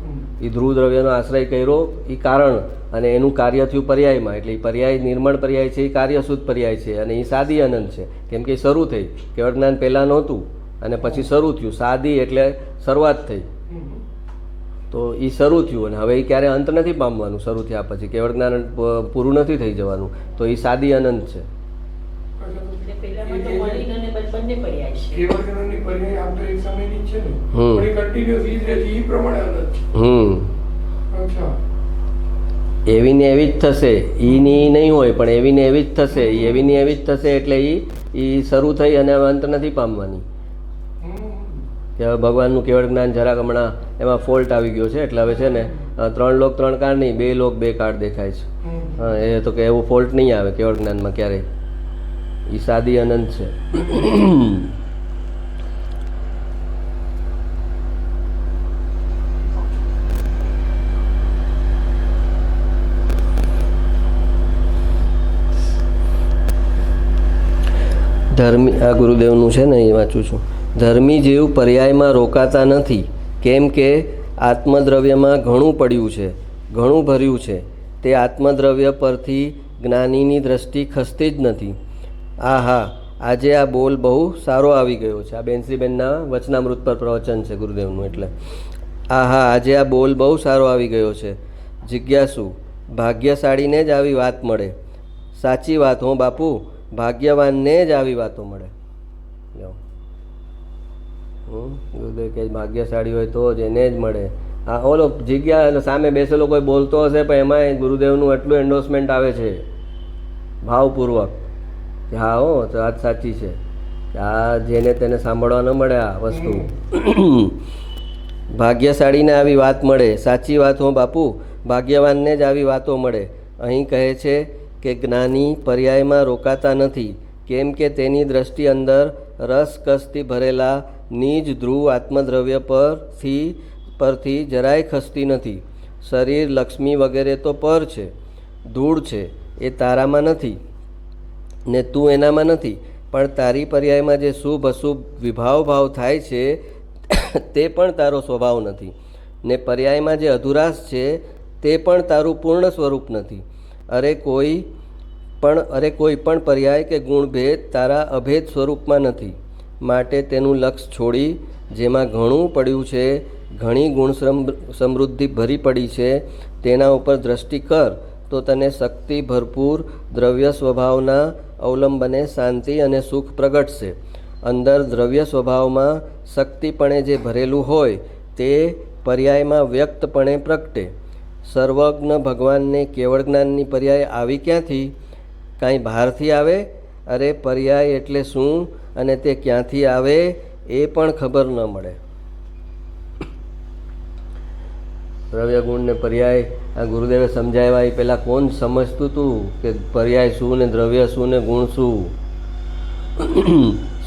એ ધ્રુવ દ્રવ્યનો આશ્રય કર્યો એ કારણ, અને એનું કાર્ય થયું પર્યાયમાં. એટલે એ પર્યાય નિર્મળ પર્યાય છે, એ કાર્યશુદ્ધ પર્યાય છે, અને એ સાદી અનંત છે. કેમ કે એ શરૂ થઈ, કેવળ જ્ઞાન પહેલાં નહોતું અને પછી શરૂ થયું. સાદી એટલે શરૂઆત થઈ, તો એ શરૂ થયું, અને હવે એ ક્યારે અંત નથી પામવાનું. શરૂ થયા પછી કેવળ જ્ઞાન પૂરું નથી થઈ જવાનું, તો એ સાદી અનંત છે. એટલે પહેલામાં તો મલિન અને બંને પર્યાય છે. કેવળ જ્ઞાનની પર્યાય આમ તો એક સમયની જ છે ને, પણ એ કન્ટિન્યુઅસ ઈ જ રહે છે, ઈ પ્રમાણે અલગ છે. અચ્છા. એવી ને એવી જ થશે, ઈની ઈ નહીં હોય, પણ એવી ને એવી જ થશે. એ એવી ને એવી જ થશે એટલે એ શરૂ થઈ અને અંત નથી પામવાની. કે હવે ભગવાનનું કેવળ જ્ઞાન જરાક હમણાં એમાં ફોલ્ટ આવી ગયો છે, એટલે હવે છે ને 3 લોક 3 કાળ નહીં, 2 લોક 2 કાળ દેખાય છે. એ તો કે એવું ફોલ્ટ નહીં આવે કેવળ જ્ઞાનમાં ક્યારેય. એ સાદી અનંત છે. ધર્મી, આ ગુરુદેવનું છે ને, એ વાંચું છું. ધર્મી જીવ પર્યાયમાં રોકાતા નથી, કેમ કે આત્મદ્રવ્યમાં ઘણું પડ્યું છે, ઘણું ભર્યું છે. તે આત્મદ્રવ્ય પરથી જ્ઞાનીની દ્રષ્ટિ ખસતી જ નથી. હા, આજે આ બોલ બહુ સારો આવી ગયો છે. આ બેન્સીબેનના વચનામૃત પર પ્રવચન છે ગુરુદેવનું. એટલે આજે આ બોલ બહુ સારો આવી ગયો છે. જિજ્ઞાસુ, ભાગ્યશાળીને જ આવી વાત મળે. સાચી વાત હો બાપુ, ભાગ્યવાનને જ આવી વાતો મળે. ગુરુદેવ કે ભાગ્યશાળી હોય તો જ એને જ મળે. હા, ઓલો જગ્યા સામે બેસેલો કોઈ બોલતો હશે, પણ એમાં ગુરુદેવનું એટલું એન્ડોર્સમેન્ટ આવે છે ભાવપૂર્વક કે હા હો, તો વાત સાચી છે. આ જેને તેને સાંભળવા ન મળે આ વસ્તુ. ભાગ્યશાળીને આવી વાત મળે. સાચી વાત હો બાપુ, ભાગ્યવાનને જ આવી વાતો મળે. અહીં કહે છે કે જ્ઞાની પર્યાયમાં રોકાતા નથી, કેમ કે તેની દ્રષ્ટિ અંદર રસકસથી ભરેલા નિજ ધ્રુવ આત્મદ્રવ્ય પરથી જરાય ખસતી નથી. શરીર, લક્ષ્મી વગેરે તો પર છે, ધૂળ છે, એ તારામાં નથી ને તું એનામાં નથી. પણ તારી પર્યાયમાં જે શુભ અશુભ વિભાવ થાય છે તે પણ તારો સ્વભાવ નથી, ને પર્યાયમાં જે અધુરાશ છે તે પણ તારું પૂર્ણ સ્વરૂપ નથી. અરે કોઈ પણ પર્યાય કે ગુણભેદ તારા અભેદ સ્વરૂપમાં નથી. માટે તેનું લક્ષ છોડી, જેમાં ઘણું પડ્યું છે, ઘણી ગુણ સમૃદ્ધિ ભરી પડી છે, તેના ઉપર દ્રષ્ટિ કર તો તને શક્તિ ભરપૂર દ્રવ્ય સ્વભાવના અવલંબને શાંતિ અને સુખ પ્રગટશે. અંદર દ્રવ્ય સ્વભાવમાં શક્તિપણે જે ભરેલું હોય તે પર્યાયમાં વ્યક્તપણે પ્રગટે. સર્વજ્ઞ ભગવાનને કેવળ જ્ઞાનની પર્યાય આવી ક્યાંથી? કાંઈ બહારથી આવે? અરે પર્યાય એટલે શું અને તે ક્યાંથી આવે એ પણ ખબર ન મળે. દ્રવ્ય ગુણ ને પર્યાય આ ગુરુદેવે સમજાવ્યા. એ પહેલાં કોણ સમજતું હતું કે પર્યાય શું ને દ્રવ્ય શું ને ગુણ શું?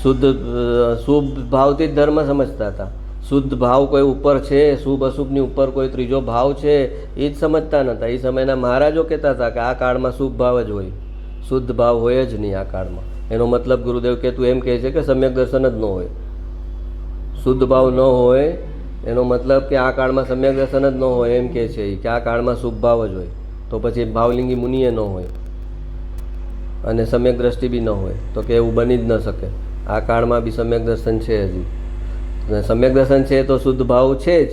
શુદ્ધ ભાવથી જ ધર્મ સમજતા હતા. શુદ્ધ ભાવ કોઈ ઉપર છે, શુભ અશુભની ઉપર કોઈ ત્રીજો ભાવ છે, એ જ સમજતા નહોતા. એ સમયના મહારાજો કહેતા હતા કે આ કાળમાં શુભ ભાવ જ હોય, શુદ્ધ ભાવ હોય જ નહીં આ કાળમાં. એનો મતલબ ગુરુદેવ કહેતું એમ કહે છે કે સમ્યક દર્શન જ ન હોય, શુદ્ધ ભાવ ન હોય. એનો મતલબ કે આ કાળમાં સમ્યક દર્શન જ ન હોય, એમ કહે છે કે આ કાળમાં શુભ ભાવ જ હોય. તો પછી ભાવલિંગી મુનિએ ન હોય અને સમ્યક દ્રષ્ટિ બી ન હોય, તો કે એવું બની જ ન શકે. આ કાળમાં બી સમ્યક દર્શન છે હજી. સમ્યક દર્શન છે તો શુદ્ધ ભાવ છે જ.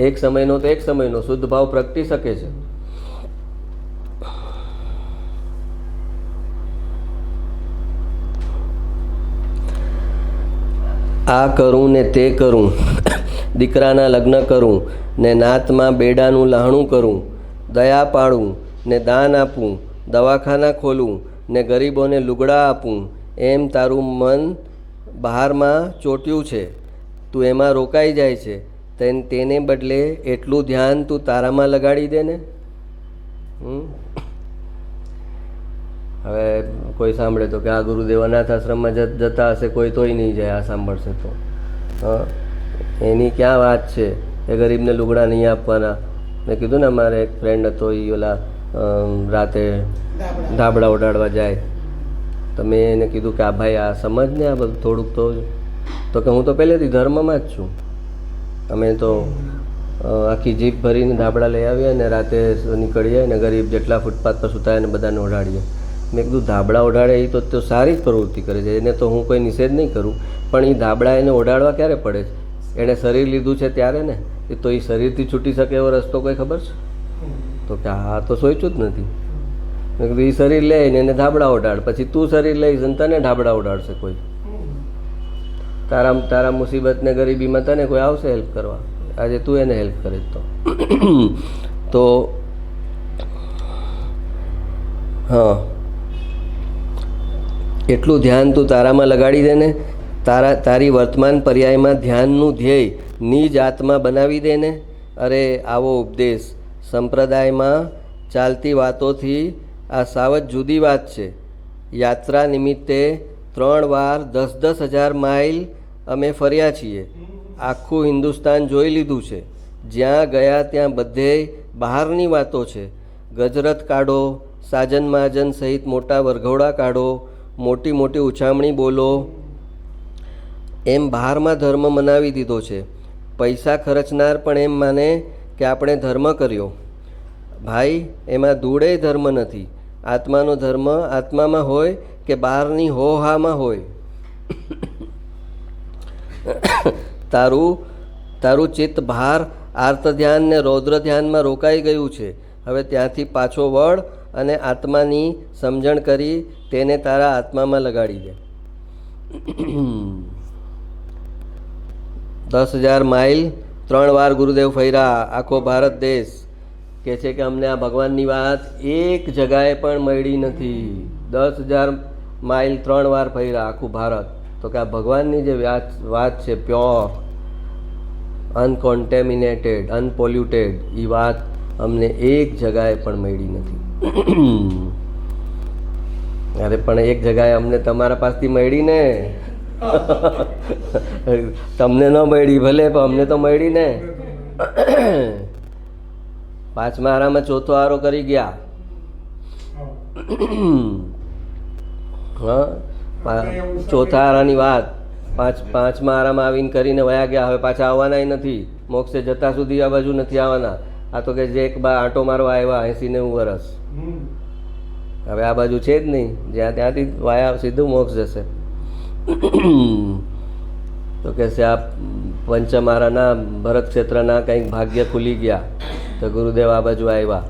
એક સમયનો તો એક સમયનો શુદ્ધ ભાવ પ્રગટી શકે છે. આ કરું ને તે કરું, દીકરાના લગ્ન કરું ને નાતમાં બેડાનું લહાણું કરું, દયા પાડું ને દાન આપું, દવાખાના ખોલું ને ગરીબોને લુગડા આપું, એમ તારું મન બહારમાં ચોટ્યું છે. તું એમાં રોકાઈ જાય છે. તેને બદલે એટલું ધ્યાન તું તારામાં લગાડી દે ને. હવે કોઈ સાંભળે તો કે આ ગુરુદેવ અનાથ આશ્રમમાં જતા હશે, કોઈ તોય નહીં જાય આ સાંભળશે તો. એની ક્યાં વાત છે એ ગરીબને લુગડા નહીં આપવાના? મેં કીધું ને અમારે એક ફ્રેન્ડ હતો, એ ઓલા રાતે ધાબળા ઉડાડવા જાય. તો મેં એને કીધું કે આ ભાઈ આ સમજ ને આ બધું થોડુંક તો કે હું તો પહેલેથી ધર્મમાં જ છું. અમે તો આખી જીપ ભરીને ધાબળા લઈ આવીએ અને રાતે નીકળીએ અને ગરીબ જેટલા ફૂટપાથ પર સૂતા એને બધાને ઓઢાડીએ. મેં કીધું ધાબળા ઓઢાડે એ તો સારી જ પ્રવૃત્તિ કરે છે, એને તો હું કોઈ નિષેધ નહીં કરું, પણ એ ધાબળા એને ઓઢાડવા ક્યારે પડે છે? એણે શરીર લીધું છે ત્યારે ને. એ તો એ શરીરથી છૂટી શકે એવો રસ્તો કોઈ ખબર છે? તો કે હા તો સોચ્યું જ નથી. મેં કીધું એ શરીર લઈને એને ધાબળા ઓઢાડ, પછી તું શરીર લઈશ અને તને ધાબળા ઓઢાડશે કોઈ. તારા મુસીબત ને ગરીબીમાં તને કોઈ આવશે હેલ્પ કરવા? આજે તું એને હેલ્પ કરે તો હા, એટલું ધ્યાન તું તારામાં લગાડી દે ને, તારી વર્તમાન પર્યાયમાં ધ્યાનનું ધ્યેય નિજ આત્મા બનાવી દે ને. અરે આવો ઉપદેશ સંપ્રદાયમાં ચાલતી વાતોથી આ સાવ જ જુદી વાત છે. યાત્રા નિમિત્તે 3 વાર 10,000 માઇલ અમે ફર્યા છીએ. આખું હિન્દુસ્તાન જોઈ લીધું છે. જ્યાં ગયા ત્યાં બધે બહારની વાતો છે. ગજરત કાઢો, સાજન માજન સહિત મોટા વરઘોડા કાઢો, મોટી મોટી ઉછામણી બોલો, એમ બહારમાં ધર્મ મનાવી દીધો છે. પૈસા ખર્ચનાર પણ એમ માને કે આપણે ધર્મ કર્યો. ભાઈ, એમાં ધૂળે ધર્મ નથી. આત્માનો ધર્મ આત્મામાં હોય કે બહારની હોહામાં હોય. તારું ચિત્ત ભાર આર્ત ધ્યાન ને રૌદ્ર ધ્યાનમાં રોકાઈ ગયું છે. હવે ત્યાંથી પાછો વળ અને આત્માની સમજણ કરી તેને તારા આત્મામાં લગાડી દે. 10,000 માઇલ 3 વાર ગુરુદેવ ફર્યા, આખો ભારત દેશ. કે છે કે અમને આ ભગવાનની વાત એક જગાએ પણ મળી નથી. 10,000 માઇલ 3 વાર ફર્યા આખું ભારત. તો કે આ ભગવાનની જે વાત છે પ્યોર, અનકોન્ટેમિનેટેડ, અનપોલ્યુટેડ, એ વાત અમને એક જગાએ પણ મળી નથી. અરે પણ એક જગાએ અમને તમારા પાસેથી મળી ને. તમને ન મળી ભલે, પણ અમને તો મળી ને. 5મા આરામાં 4થો આરો કરી ગયા. હા, 4થા આરાની વાત 5મા આરામાં આવીને કરીને વયા ગયા. હવે પાછા આવવાના નથી. મોક્ષે જતા સુધી આ બાજુ નથી આવવાના. આ તો કે જે એક બા આંટો મારવા આવ્યા 80-90 વર્ષ, હવે આ બાજુ છે જ નહીં. જ્યાં ત્યાંથી વાયા સીધું મોક્ષ જશે. તો કે છે આ પંચમારાના ભરત ક્ષેત્રના કંઈક ભાગ્ય ખુલી ગયા તો ગુરુદેવ આ બાજુ આવ્યા.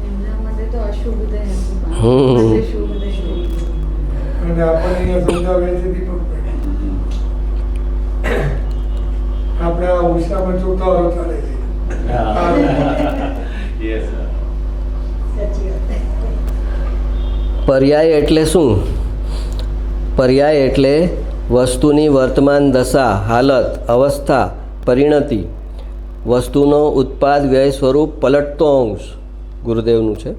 એમના માટે તો અશુભોદય હતું. શુભોદય અને આપણને અહીંયા સમજાવે છે દીપકભાઈ, આપણે આ ઉષામાં ચોથો ચાલે છે. યસ. સાચી વાત. પર્યાય એટલે શું? પર્યાય એટલે વસ્તુની વર્તમાન દશા, હાલત, અવસ્થા, પરિણતિ. વસ્તુનો ઉત્પાદ વ્યય સ્વરૂપ પલટતો અંશ ગુરુદેવનું છે.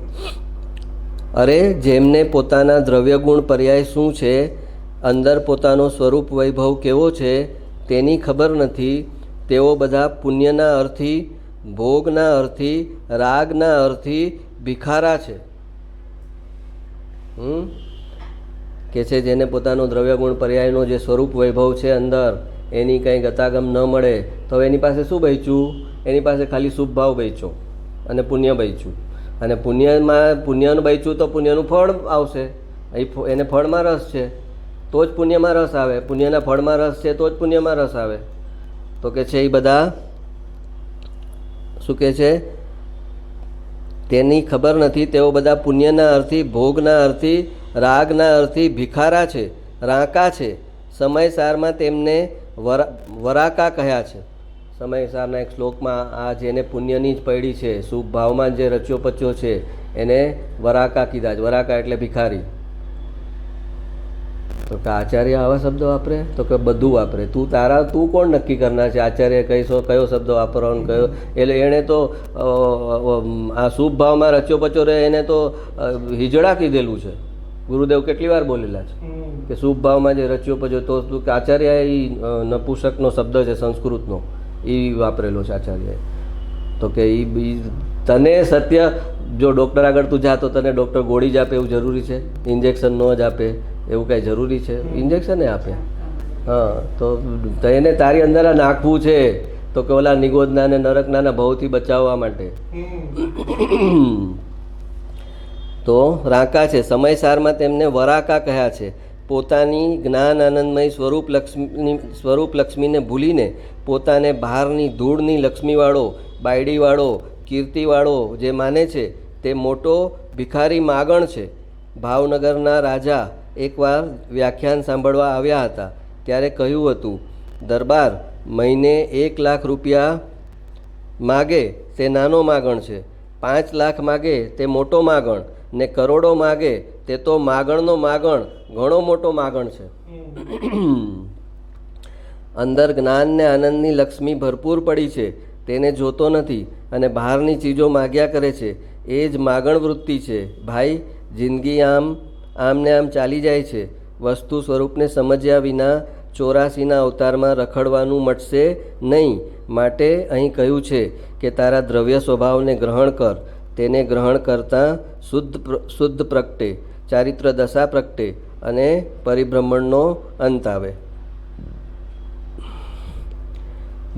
અરે જેમને પોતાના દ્રવ્યગુણ પર્યાય શું છે, અંદર પોતાનો સ્વરૂપ વૈભવ કેવો છે તેની ખબર નથી, તેઓ બધા પુણ્યના અર્થી, ભોગના અર્થી, રાગના અર્થી ભિખારા છે. કે છે જેને પોતાનો દ્રવ્યગુણ પર્યાયનો જે સ્વરૂપ વૈભવ છે અંદર, એની કંઈ ગતાગમ ન મળે તો એની પાસે શું બચ્યું? એની પાસે ખાલી શુભ ભાવ બચ્યો અને પુણ્ય બચ્યું. અને પુણ્યનું બચ્યું તો પુણ્યનું ફળ આવશે. એને ફળમાં રસ છે તો જ પુણ્યમાં રસ આવે, પુણ્યના ફળમાં રસ છે તો જ પુણ્યમાં રસ આવે. તો કે છે એ બધા શું કહે છે? તેની ખબર નથી. તેઓ બધા પુણ્યના અર્થી, ભોગના અર્થી, રાગના અર્થી ભિખારા છે, રાંકા છે. સમયસારમાં તેમને વરાકા કહ્યા છે. સમયસારના એક શ્લોકમાં આ જેને પુણ્યની જ પડી છે, શુભ ભાવમાં જે રચ્યો પચ્યો છે એને વરાકા કીધા છે. વરાકા એટલે ભિખારી. તો કે આચાર્ય આવા શબ્દો વાપરે? તો કે બધું વાપરે. તું કોણ નક્કી કરનાર છે આચાર્ય કયો શબ્દ વાપરવાનો કયો? એટલે એણે તો આ શુભ ભાવમાં રચ્યો પચ્યો રહે એને તો હિજડા કીધેલું છે. ગુરુદેવ કેટલી વાર બોલેલા છે કે શુભ ભાવમાં જે રચ્યો પચ્યો તો શું કે આચાર્ય એ નપુંસકનો શબ્દ છે સંસ્કૃતનો, એ વાપરેલો છે આચાર્યએ. તો કે એ તને સત્ય, જો ડૉક્ટર આગળ તું જા તો તને ડૉક્ટર ગોળી જ આપે એવું જરૂરી છે? ઇન્જેક્શન ન જ આપે એવું કાંઈ જરૂરી છે? ઇન્જેક્શન આપે. હા, તો એને તારી અંદર આ નાખવું છે તો કે ઓલા નિગોદના અને નરકના ભવથી બચાવવા માટે. તો રાંકા છે. સમયસારમાં તેમને વરાકા કહ્યા છે. પોતાની જ્ઞાન આનંદમય સ્વરૂપ લક્ષ્મીને ભૂલીને પોતાને બહારની ધૂળની લક્ષ્મીવાળો, બાયડીવાળો, કીર્તિવાળો જે માને છે તે મોટો ભિખારી માગણ છે. ભાવનગરના રાજા એકવાર વ્યાખ્યાન સાંભળવા આવ્યા હતા. ત્યારે કહ્યું હતું, દરબાર મહિને 1 લાખ રૂપિયા માગે તે નાનો માગણ છે, 5 લાખ માગે તે મોટો માગણ, ને કરોડો માગે તે તો માગણનો માગણ ઘણો મોટો માગણ છે. અંદર જ્ઞાન ને આનંદની લક્ષ્મી ભરપૂર પડી છે, તેને જોતો નથી અને બહારની ચીજો માગ્યા કરે છે. એ જ માગણ વૃત્તિ છે. ભાઈ, જિંદગી આમને આમ ચાલી જાય છે. વસ્તુ સ્વરૂપને સમજ્યા વિના 84ના અવતારમાં રખડવાનું મટશે નહીં. માટે અહીં કહ્યું છે કે તારા દ્રવ્ય સ્વભાવને ગ્રહણ કર. તેને ગ્રહણ કરતાં શુદ્ધ પ્રગટે, ચારિત્ર દશા પ્રગટે અને પરિભ્રમણનો અંત આવે.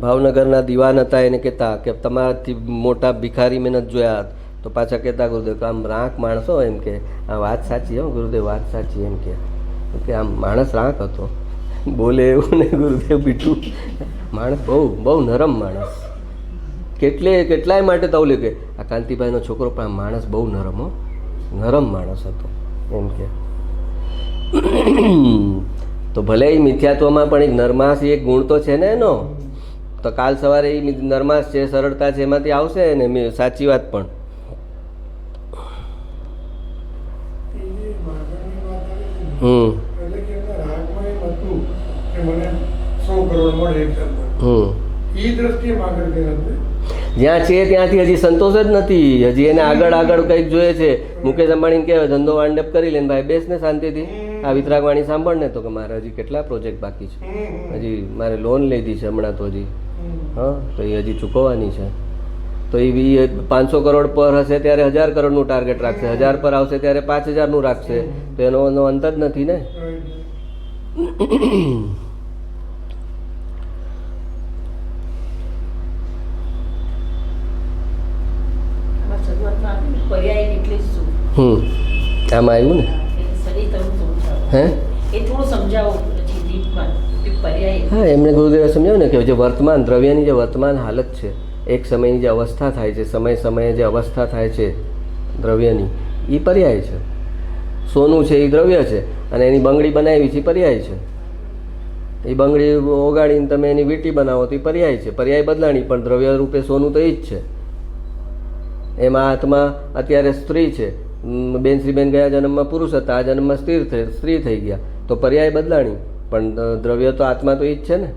ભાવનગરના દિવાન હતા, એને કહેતા કે તમારાથી મોટા ભિખારી મેં નથી જોયા. તો પાછા કહેતા ગુરુદેવ કે આમ રાંક માણસો, એમ કે આ વાત સાચી હો ગુરુદેવ, વાત સાચી, એમ કે આમ માણસ રાંક હતો, બોલે એવું ને ગુરુદેવ બીઠું માણસ બહુ નરમ માણસ. કેટલાય માટે તો ઓલું કે આ કાંતિભાઈનો છોકરો પણ આ માણસ બહુ નરમ માણસ હતો, એમ કે. તો ભલે એ મિથ્યાત્વમાં પણ એક નરમાશ એક ગુણ તો છે ને એનો. તો કાલ સવારે એ નરમાશ છે, સરળતા છે, એમાંથી આવશે ને સાચી વાત પણ. જ્યાં છે ત્યાંથી હજી સંતોષ જ નથી. હજી એને આગળ કંઈક જોઈએ છે. મુકેશ અંબાણીને કહેવાય ધંધો વાંડપ કરી લે ને ભાઈ, બેસ ને શાંતિથી આ વિતરાગવાણી સાંભળ ને. તો કે મારે હજી કેટલા પ્રોજેક્ટ બાકી છે, હજી મારે લોન લીધી છે હમણાં તો હજી. હા, તો એ હજી ચૂકવવાની છે. તો એ 500 કરોડ પર હશે ત્યારે 1000 કરોડનું ટાર્ગેટ રાખશે, 1000 પર આવશે ત્યારે 5000નું રાખશે. તો એનો અંત જ નથી ને. આમાં આવ્યું ને. હે, હા, એમને ગુરુદેવે સમજાવ્યું ને કે જે વર્તમાન દ્રવ્યની જે વર્તમાન હાલત છે, એક સમયની જે અવસ્થા થાય છે, સમયે જે અવસ્થા થાય છે દ્રવ્યની, એ પર્યાય છે. સોનું છે એ દ્રવ્ય છે અને એની બંગડી બનાવી છે એ પર્યાય છે. એ બંગડી ઓગાડીને તમે એની વીંટી બનાવો તો એ પર્યાય છે. પર્યાય બદલાણી, પણ દ્રવ્ય રૂપે સોનું તો એ જ છે. એમાં આત્મા અત્યારે સ્ત્રી છે. શ્રીબેન ગયા જન્મમાં પુરુષ હતા, આ જન્મમાં સ્ત્રી થઈ ગયા. તો પર્યાય બદલાણી, પણ દ્રવ્ય તો આત્મા તો એ જ છે ને.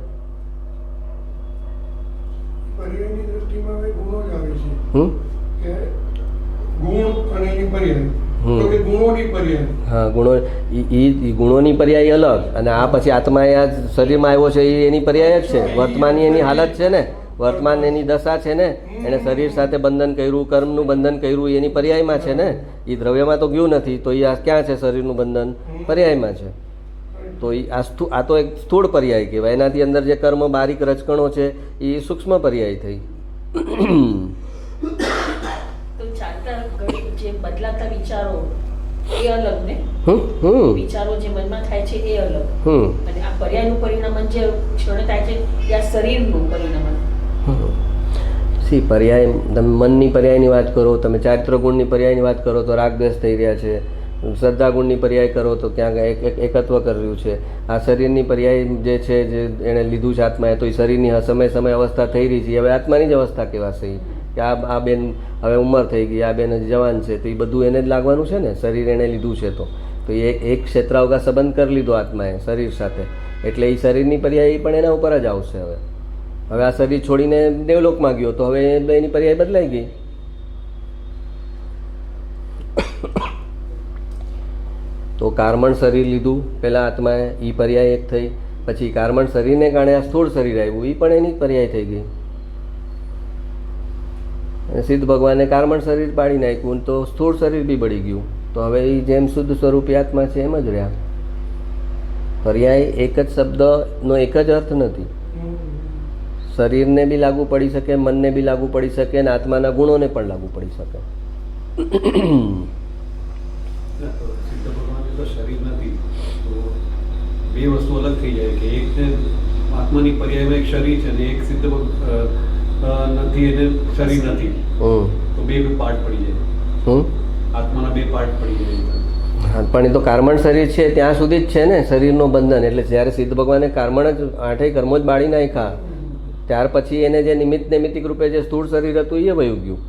હા, ગુણોની પર્યાય અલગ, અને આ પછી આત્મા આ શરીરમાં આવ્યો છે એની પર્યાય જ છે. વર્તમાનની એની હાલત છે ને, વર્તમાન એની દશા છે ને. એણે શરીર સાથે બંધન કર્યું, કર્મનું બંધન કર્યું, એની પર્યાયમાં છે ને. એ દ્રવ્યમાં તો ગયું નથી, તો એ આ ક્યાં છે? શરીરનું બંધન પર્યાયમાં છે. તો આ તો એક સ્થૂળ પર્યાય કહેવાય. એનાથી અંદર જે કર્મ બારીક રચકણો છે એ સૂક્ષ્મ પર્યાય થઈ. બદલાતા વિચારો એ અલગ ને, વિચારો જે મનમાં થાય છે એ અલગ, અને આ પર્યાયનું પરિણામ જે ક્ષણે થાય છે એ આ શરીરનું પરિણામ. પર્યાય, તમે મનની પર્યાયની વાત કરો, તમે ચારિત્ર ગુણની પર્યાયની વાત કરો તો રાગદ્વેષ થઈ રહ્યા છે. શ્રદ્ધા ગુણની પર્યાય કરો તો ક્યાંક એકત્વ કરી રહ્યું છે. આ શરીરની પર્યાય જે છે, જે એણે લીધું છે આત્માએ, તો એ શરીરની સમય અવસ્થા થઈ રહી છે. હવે આત્માની જ અવસ્થા કહેવાશે કે આ બેન હવે ઉંમર થઈ ગઈ, આ બેન હજી જવાન છે, તો એ બધું એને જ લાગવાનું છે ને. શરીર એણે લીધું છે તો એ એક ક્ષેત્રાવકાશ સંબંધ કરી લીધો આત્માએ શરીર સાથે, એટલે એ શરીરની પર્યાય પણ એના ઉપર જ આવશે. હવે આ શરીર છોડીને દેવલોકમાં ગયો તો હવે એની પર્યાય બદલાઈ ગઈ. તો કાર્મણ શરીર લીધું પહેલાં આત્માએ, એ પર્યાય એક થઈ. પછી કાર્મણ શરીરને કારણે આ સ્થૂળ શરીર આવ્યું, એ પણ એની જ પર્યાય થઈ ગઈ. અને સિદ્ધ ભગવાને કાર્મણ શરીર પાડી નાખ્યું તો સ્થૂળ શરીર બી બળી ગયું. તો હવે એ જેમ શુદ્ધ સ્વરૂપી આત્મા છે એમ જ રહ્યા. પર્યાય એક જ શબ્દનો એક જ અર્થ નથી. શરીરને બી લાગુ પડી શકે, મનને બી લાગુ પડી શકે, અને આત્માના ગુણોને પણ લાગુ પડી શકે. સિદ્ધ ભગવાનને તો શરીર નથી, તો બે વસ્તુ અલગ થઈ જાય કે એક આત્માની પર્યાયમાં એક શરીર છે અને એક સિદ્ધ નથી એને શરીર નથી, તો બે પાર્ટ પડી જાય. આત્માના બે પાર્ટ પડી જાય. હા, પણ એ તો કાર્મણ શરીર છે ત્યાં સુધી જ છે ને શરીરનો બંધન. એટલે જ્યારે સિદ્ધ ભગવાને કાર્મણ જ 8 કર્મો જ બાળી નાખ્યા, ત્યાર પછી એને જે નૈમિત્તિક રૂપે જે સ્થૂળ શરીર હતું એ વયું ગયું.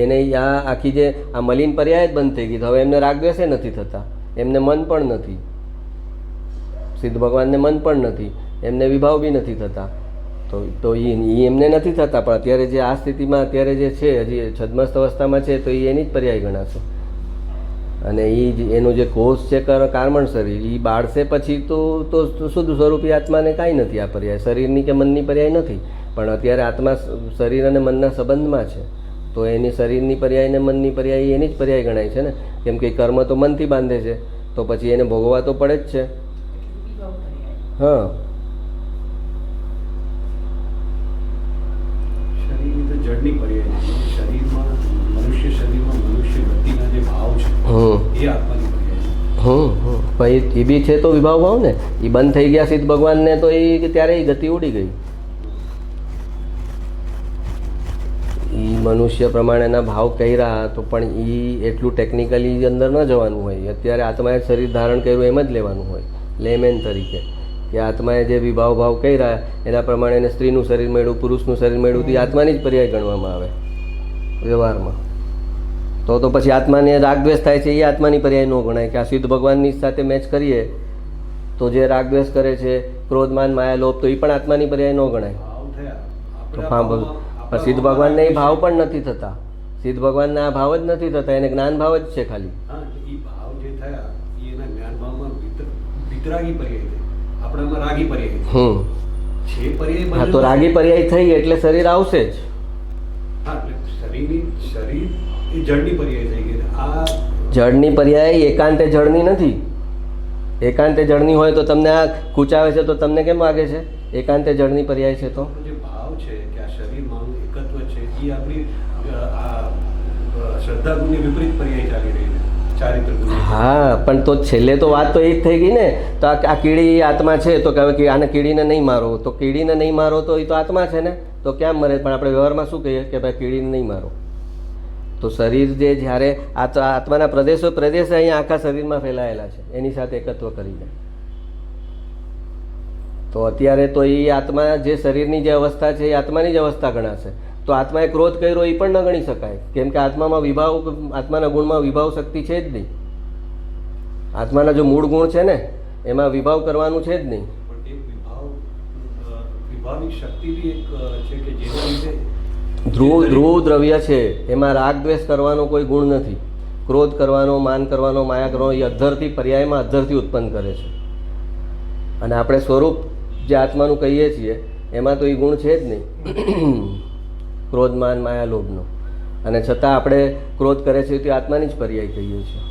એને આ આખી જે આ મલિન પર્યાય જ બંધ થઈ ગઈ. હવે એમને રાગદ્વેષે નથી થતા, એમને મન પણ નથી. સિદ્ધ ભગવાનને મન પણ નથી, એમને વિભાવ બી નથી થતા. તો એ એમને નથી થતા, પણ અત્યારે જે આ સ્થિતિમાં અત્યારે જે છે, હજી છદ્મસ્ત અવસ્થામાં છે, તો એ એની જ પર્યાય ગણાશે. અને એનું જે કોષ છે કાર્મણ શરીર, એ બાળશે પછી તો શુદ્ધ સ્વરૂપી આત્માને કાંઈ નથી આ પર્યાય. શરીરની કે મનની પર્યાય નથી, પણ અત્યારે આત્મા શરીર અને મનના સંબંધમાં છે, તો એની શરીરની પર્યાય ને મનની પર્યાય એની જ પર્યાય ગણાય છે ને. કેમ કે કર્મ તો મનથી બાંધે છે, તો પછી એને ભોગવવા તો પડે જ છે. હા, શરીરની તો જડની પર્યાય છે. શરીરમાં મનુષ્ય ગતિના જે ભાવ છે એ આત્માની પર્યાય છે. પછી એ બી છે તો વિભાવ ભાવ ને, એ બંધ થઈ ગયા સિદ્ધ ભગવાનને, તો એ ત્યારે એ ગતિ ઉડી ગઈ. એ મનુષ્ય પ્રમાણેના ભાવ કહી રહ્યા, તો પણ એ એટલું ટેકનિકલી અંદર ન જવાનું હોય. અત્યારે આત્માએ શરીર ધારણ કર્યું એમ જ લેવાનું હોય, લેમેન તરીકે, કે આત્માએ જે વિભાવ ભાવ કહી રહ્યા એના પ્રમાણે એને સ્ત્રીનું શરીર મળ્યું, પુરુષનું શરીર મળ્યું, તો એ આત્માની જ પર્યાય ગણવામાં આવે વ્યવહારમાં. તો પછી આત્માને રાગદ્વેષ થાય છે એ આત્માની પર્યાય ન ગણાય. કે આ સિદ્ધ ભગવાનની સાથે મેચ કરીએ તો જે રાગદ્વેષ કરે છે, ક્રોધ માન માયા લોભ, તો એ પણ આત્માની પર્યાય ન ગણાય. ભાવ થયા. તો પણ સિદ્ધ ભગવાનને એ ભાવ પણ નથી થતા. સિદ્ધ ભગવાનને આ ભાવ જ નથી થતા, એને જ્ઞાન ભાવ જ છે ખાલી. હા, એ ભાવ જે થયા એ એના જ્ઞાન ભાવમાં વિતરાગી પર્યાય થઈ. આપણામાં રાગી પર્યાય છે પર્યાય. હા, તો રાગી પર્યાય થઈ એટલે શરીર આવશે જ. હા, એટલે શરીર એ જળની પર્યાય થઈ ગઈ. આ જળની પર્યાય એકાંતે જળની નથી. એકાંતે જળની હોય તો તમને આ કૂચાવે છે તો તમને કેમ વાગે છે? એકાંતે જળની પર્યાય છે તો જે ભાવ છે કે આ શરીરમાં એકત્વ છે એ આપણી આ શ્રદ્ધા ગુણની વિપરીત પર્યાય ચાલી રહી છે, ચારિત્ર ગુણ. હા, પણ તો છેલ્લે તો વાત તો એ જ થઈ ગઈ ને. તો આ કીડી આત્મા છે, તો કહેવાય કે આને કીડીને નહીં મારો, તો કીડીને નહીં મારો તો એ તો આત્મા છે ને, તો ક્યાં મરે? પણ આપણે વ્યવહારમાં શું કહીએ કે ભાઈ કીડીને નહીં મારો. તો શરીર જે જ્યારે આત્માના પ્રદેશ અહીંયા આખા શરીરમાં ફેલાયેલા છે, એની સાથે એકત્વ કરીને. તો અત્યારે તો એ આત્મા જે શરીરની જે અવસ્થા છે એ આત્માની જ અવસ્થા ગણાશે. તો આત્માએ ક્રોધ કર્યો એ પણ ન ગણી શકાય, કેમ કે આત્મામાં વિભાવ, આત્માના ગુણમાં વિભાવ શક્તિ છે જ નહીં. આત્માના જો મૂળ ગુણ છે ને એમાં વિભાવ કરવાનું છે જ નહીં. પણ એક વિભાવિક શક્તિ બી એક છે કે જેના લીધે ધ્રુવ દ્રવ્ય છે, એમાં રાગ દ્વેષ કરવાનો કોઈ ગુણ નથી. ક્રોધ કરવાનો, માન કરવાનો, માયા કરવાનો એ અધ્ધરથી પર્યાયમાં અધ્ધરથી ઉત્પન્ન કરે છે. અને આપણે સ્વરૂપ જે આત્માનું કહીએ છીએ એમાં તો એ ગુણ છે જ નહીં, ક્રોધ માન માયા લોભનો. અને છતાં આપણે ક્રોધ કરે છે તે આત્માની જ પર્યાય કહીએ છીએ.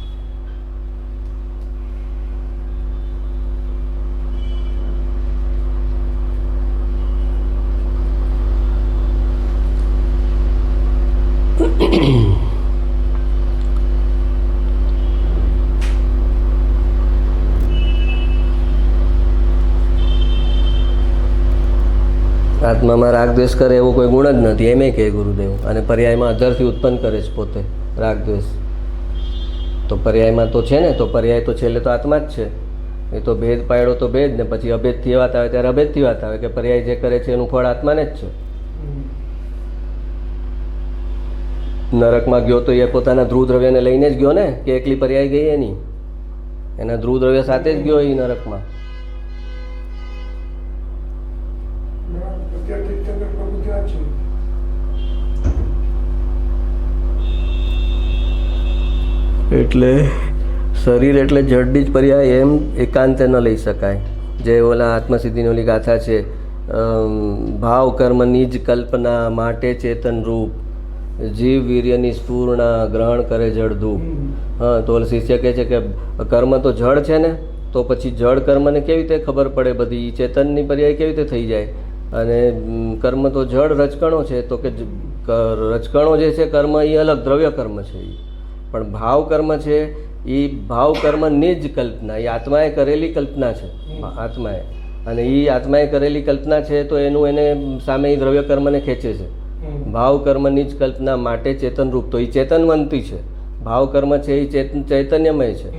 આત્મામાં રાગ દ્વેષ કરે એવો કોઈ ગુણ જ નથી, એમ કહે ગુરુદેવ. અને પર્યાયમાં અધરથી ઉત્પન્ન કરે છે પોતે રાગ દ્વેષ. તો પર્યાયમાં તો છે ને, તો પર્યાય તો છેલ્લે તો આત્મા જ છે. એ તો ભેદ પાડ્યો તો ભેદ ને, પછી અભેદથી વાત આવે ત્યારે અભેદથી વાત આવે કે પર્યાય જે કરે છે એનું ફળ આત્માને જ છે. નરકમાં ગયો તો એ પોતાના ધ્રુવ દ્રવ્યને લઈને જ ગયો ને, કે એકલી પર્યાય ગઈ એની? એના ધ્રુવ દ્રવ્ય સાથે જ ગયો એ નરકમાં. એટલે શરીર એટલે જડની જ પર્યાય એમ એકાંતે ન લઈ શકાય. જે ઓલા આત્મસિદ્ધિની ઓલી ગાથા છે, ભાવ કર્મની જ કલ્પના માટે ચેતન રૂપ, જીવ વીર્યની સ્ફૂર્ણા ગ્રહણ કરે જળધૂપ. હા, તો ઓલા શિષ્ય કહે છે કે કર્મ તો જળ છે ને, તો પછી જળ કર્મને કેવી રીતે ખબર પડે બધી, ચેતનની પર્યાય કેવી રીતે થઈ જાય? અને કર્મ તો જળ રજકણો છે, તો કે રજકણો જે છે કર્મ એ અલગ દ્રવ્ય કર્મ છે. પણ ભાવ કર્મ છે એ ભાવ કર્મની જ કલ્પના, એ આત્માએ કરેલી કલ્પના છે આત્માએ. અને એ આત્માએ કરેલી કલ્પના છે તો એનું એને સામે એ દ્રવ્ય કર્મને ખેંચે છે. ભાવ કર્મની જ કલ્પના માટે ચેતન રૂપ, તો એ ચેતનવંતી છે. ભાવ કર્મ છે એ ચૈતન્યમય છે.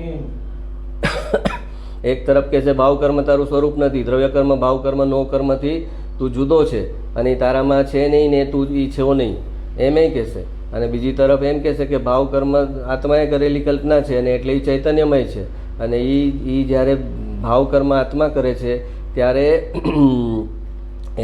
એક તરફ કહે છે ભાવ કર્મ તારું સ્વરૂપ નથી, દ્રવ્ય કર્મ ભાવ કર્મ નો કર્મથી તું જુદો છે અને તારામાં છે નહીં ને તું ઈ છો નહીં, એમ કહેશે. અને બીજી તરફ એમ કહેશે કે ભાવ કર્મ આત્માએ કરેલી કલ્પના છે અને એટલે એ ચૈતન્યમય છે. અને એ જ્યારે ભાવ કર્મ આત્મા કરે છે ત્યારે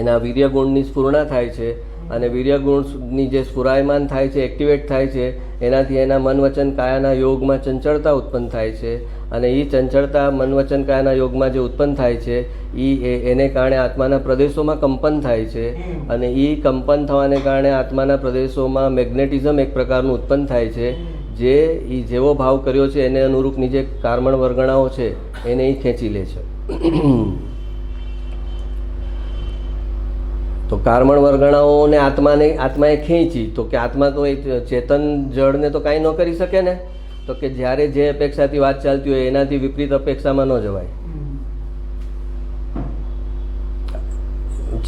એના વીર્ય ગુણની સ્ફૂર્ણા થાય છે. અને વીર્ય ગુણની જે સ્ફુરાયમાન થાય છે, એક્ટિવેટ થાય છે, એનાથી એના મન વચન કાયાના યોગમાં ચંચળતા ઉત્પન્ન થાય છે. અને એ ચંચળતા મન વચન કાયાના યોગમાં જે ઉત્પન્ન થાય છે એને કારણે આત્માના પ્રદેશોમાં કંપન થાય છે. અને એ કંપન થવાને કારણે આત્માના પ્રદેશોમાં મેગ્નેટિઝમ એક પ્રકારનું ઉત્પન્ન થાય છે, જે એ જેવો ભાવ કર્યો છે એને અનુરૂપની જે કાર્મણ વર્ગણાઓ છે એને એ ખેંચી લે છે. તો કાર્મણ વર્ગણાઓને આત્માએ ખેંચી, તો કે આત્મા તો એ ચેતન જળને તો કાંઈ ન કરી શકે ને. તો કે જ્યારે જે અપેક્ષાથી વાત ચાલતી હોય એનાથી વિપરીત અપેક્ષામાં ન જવાય.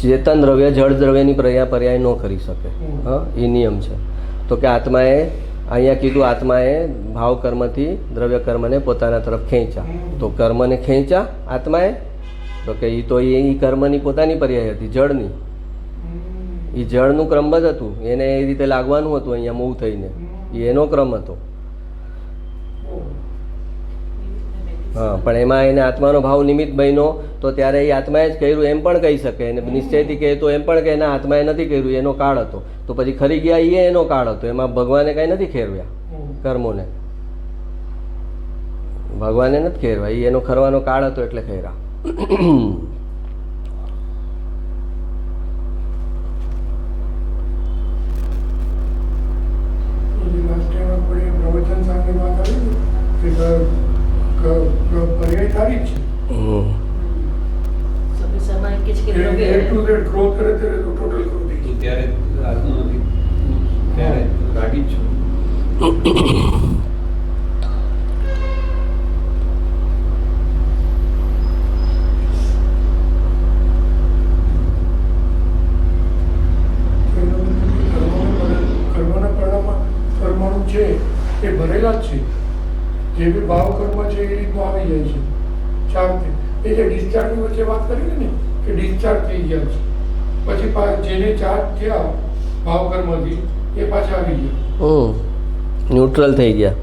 ચેતન દ્રવ્ય જળ દ્રવ્યની પર્યાય ન કરી શકે. હા, એ નિયમ છે. તો કે આત્માએ અહીંયા કીધું, આત્માએ ભાવ કર્મથી દ્રવ્ય કર્મને પોતાના તરફ ખેંચ્યા. તો કર્મને ખેંચ્યા આત્માએ, તો કે એ તો એ કર્મની પોતાની પર્યાય હતી, જળની. એ જળનું ક્રમબદ્ધ હતું, એને એ રીતે લાગવાનું હતું અહીંયા મૂવ થઈને, એ એનો ક્રમ હતો. હા, પણ એમાં એને આત્માનો ભાવ નિમિત્ત બન્યો, તો ત્યારે એ આત્માએ જ કર્યું એમ પણ કહી શકે. એને નિશ્ચયથી કહે તો એમ પણ કે એના આત્માએ નથી કર્યું, એનો કાળ હતો. તો પછી ખરી ગયા એ એનો કાળ હતો, એમાં ભગવાને કાંઈ નથી ખેરવ્યા કર્મોને. ભગવાને નથી ખેરવા, એ એનો ખરવાનો કાળ હતો એટલે ખેરા. પ્રવચન સાથે વાત આવી કે પર્યાય તારી જ છે. A to Z ગ્રોથ કરે ત્યારે તો ટોટલ ગ્રોથ થઈ તો ત્યારે આજનું નથી, ત્યારે ગાડી જ છું. કર્મના પરમાણુ છે એ ભરેલા જ છે. જે બી ભાવ કર્મ છે એ રીતનું આવી જાય છે. ચાર્જ એ જે ડિસ્ચાર્જની વચ્ચે વાત કરી ને કે ડિસ્ચાર્જ થઈ ગયા છે, પછી જેને ચાર્જ થયા ભાવ કર્મથી એ પાછા આવી ગયા, ન્યુટ્રલ થઈ ગયા.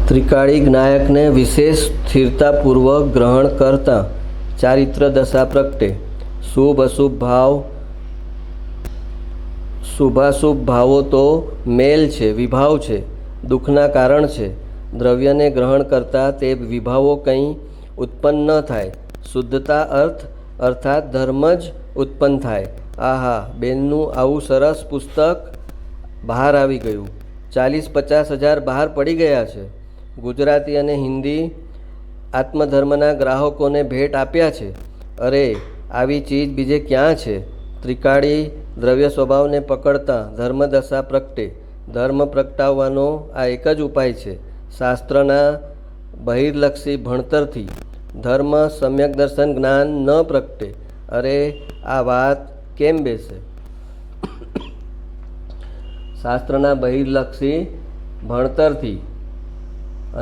ત્રિકાળી જ્ઞાયકને વિશેષ સ્થિરતાપૂર્વક ગ્રહણ કરતા ચારિત્ર દશા પ્રગટે. શુભ અશુભ ભાવ, શુભાશુભ ભાવો તો મેલ છે, વિભાવ છે, દુઃખના કારણ છે. દ્રવ્યને ગ્રહણ કરતા તે વિભાવો કંઈ ઉત્પન્ન ન થાય. શુદ્ધતા અર્થાત ધર્મ જ ઉત્પન્ન થાય. આહા, બેનનું આવું સરસ પુસ્તક બહાર આવી ગયું. 40-50 હજાર બહાર પડી ગયા છે. ગુજરાતી અને હિન્દી આત્મધર્મના ગ્રાહકોને ભેટ આપ્યા છે. અરે, આવી ચીજ બીજે ક્યાં છે? ત્રિકાળી દ્રવ્ય સ્વભાવને પકડતા ધર્મદશા પ્રગટે. ધર્મ પ્રગટાવવાનો આ એક જ ઉપાય છે. શાસ્ત્રના બહિર્લક્ષી ભણતરથી ધર્મ સમ્યક દર્શન જ્ઞાન ન પ્રગટે. અરે, આ વાત કેમ બેસે? શાસ્ત્રના બહિર્લક્ષી ભણતરથી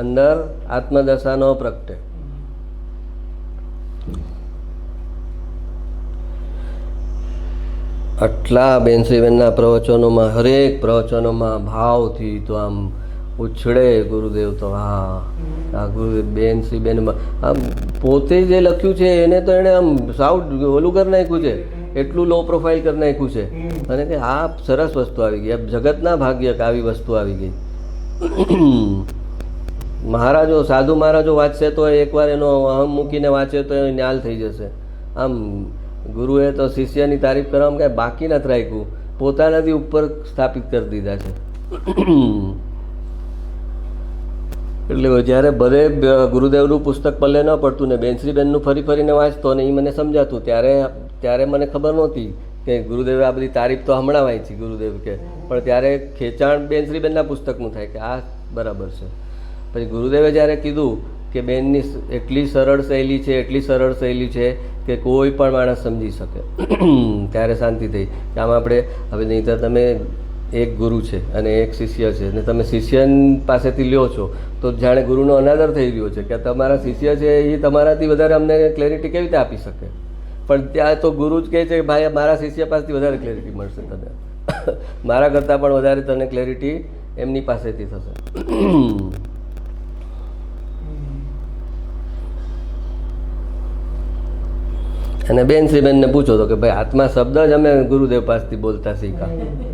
અંદર આત્મદશા ન પ્રગટે. આટલા બેનશ્રીબેનના પ્રવચનોમાં, હરેક પ્રવચનોમાં ભાવથી તો આમ ઉછળે ગુરુદેવ તો. હા, આ ગુરુદેવ બેનશ્રીબેનમાં આમ પોતે જે લખ્યું છે એને તો એણે આમ સાવ ઓલું કરી નાખ્યું છે, એટલું લો પ્રોફાઇલ કરી નાખ્યું છે. અને કે આ સરસ વસ્તુ આવી ગઈ, જગતના ભાગ્ય કે આવી વસ્તુ આવી ગઈ. મહારાજો, સાધુ મહારાજો વાંચશે તો એકવાર એનો અહમ મૂકીને વાંચે તો એ ન્યાલ થઈ જશે. આમ ગુરુએ તો શિષ્યની તારીફ કરવામાં કાંઈ બાકી નથી રાખ્યું, પોતાનાથી ઉપર સ્થાપિત કરી દીધા છે. એટલે જ્યારે બધે ગુરુદેવનું પુસ્તક પલ્લે ન પડતું ને બેનશ્રીબેનનું ફરી ફરીને વાંચતો ને એ મને સમજાતું, ત્યારે મને ખબર નહોતી કે ગુરુદેવે આ બધી તારીફ તો હમણાં વાંચી ગુરુદેવ કે, પણ ત્યારે ખેંચાણ બેનશ્રીબેનના પુસ્તકનું થાય કે આ બરાબર છે. પછી ગુરુદેવે જ્યારે કીધું કે બેનની એટલી સરળ શૈલી છે, એટલી સરળ શૈલી છે કે કોઈ પણ માણસ સમજી શકે, ત્યારે શાંતિ થઈ કે આમ આપણે હવે નહીં તો તમે એક ગુરુ છે અને એક શિષ્ય છે ને તમે શિષ્ય પાસેથી લ્યો છો તો જાણે ગુરુનો અનાદર થઈ રહ્યો છે કે તમારા શિષ્ય છે એ તમારાથી વધારે અમને ક્લેરિટી કેવી રીતે આપી શકે. પણ ત્યાં તો ગુરુ જ કહે છે કે ભાઈ મારા શિષ્ય પાસેથી વધારે ક્લેરિટી મળશે તને, મારા કરતાં પણ વધારે તને ક્લેરિટી એમની પાસેથી થશે. અને બેનશ્રીબેનને પૂછો તો કે ભાઈ આત્મા શબ્દ જ અમે ગુરુદેવ પાસેથી બોલતા શીખ્યા.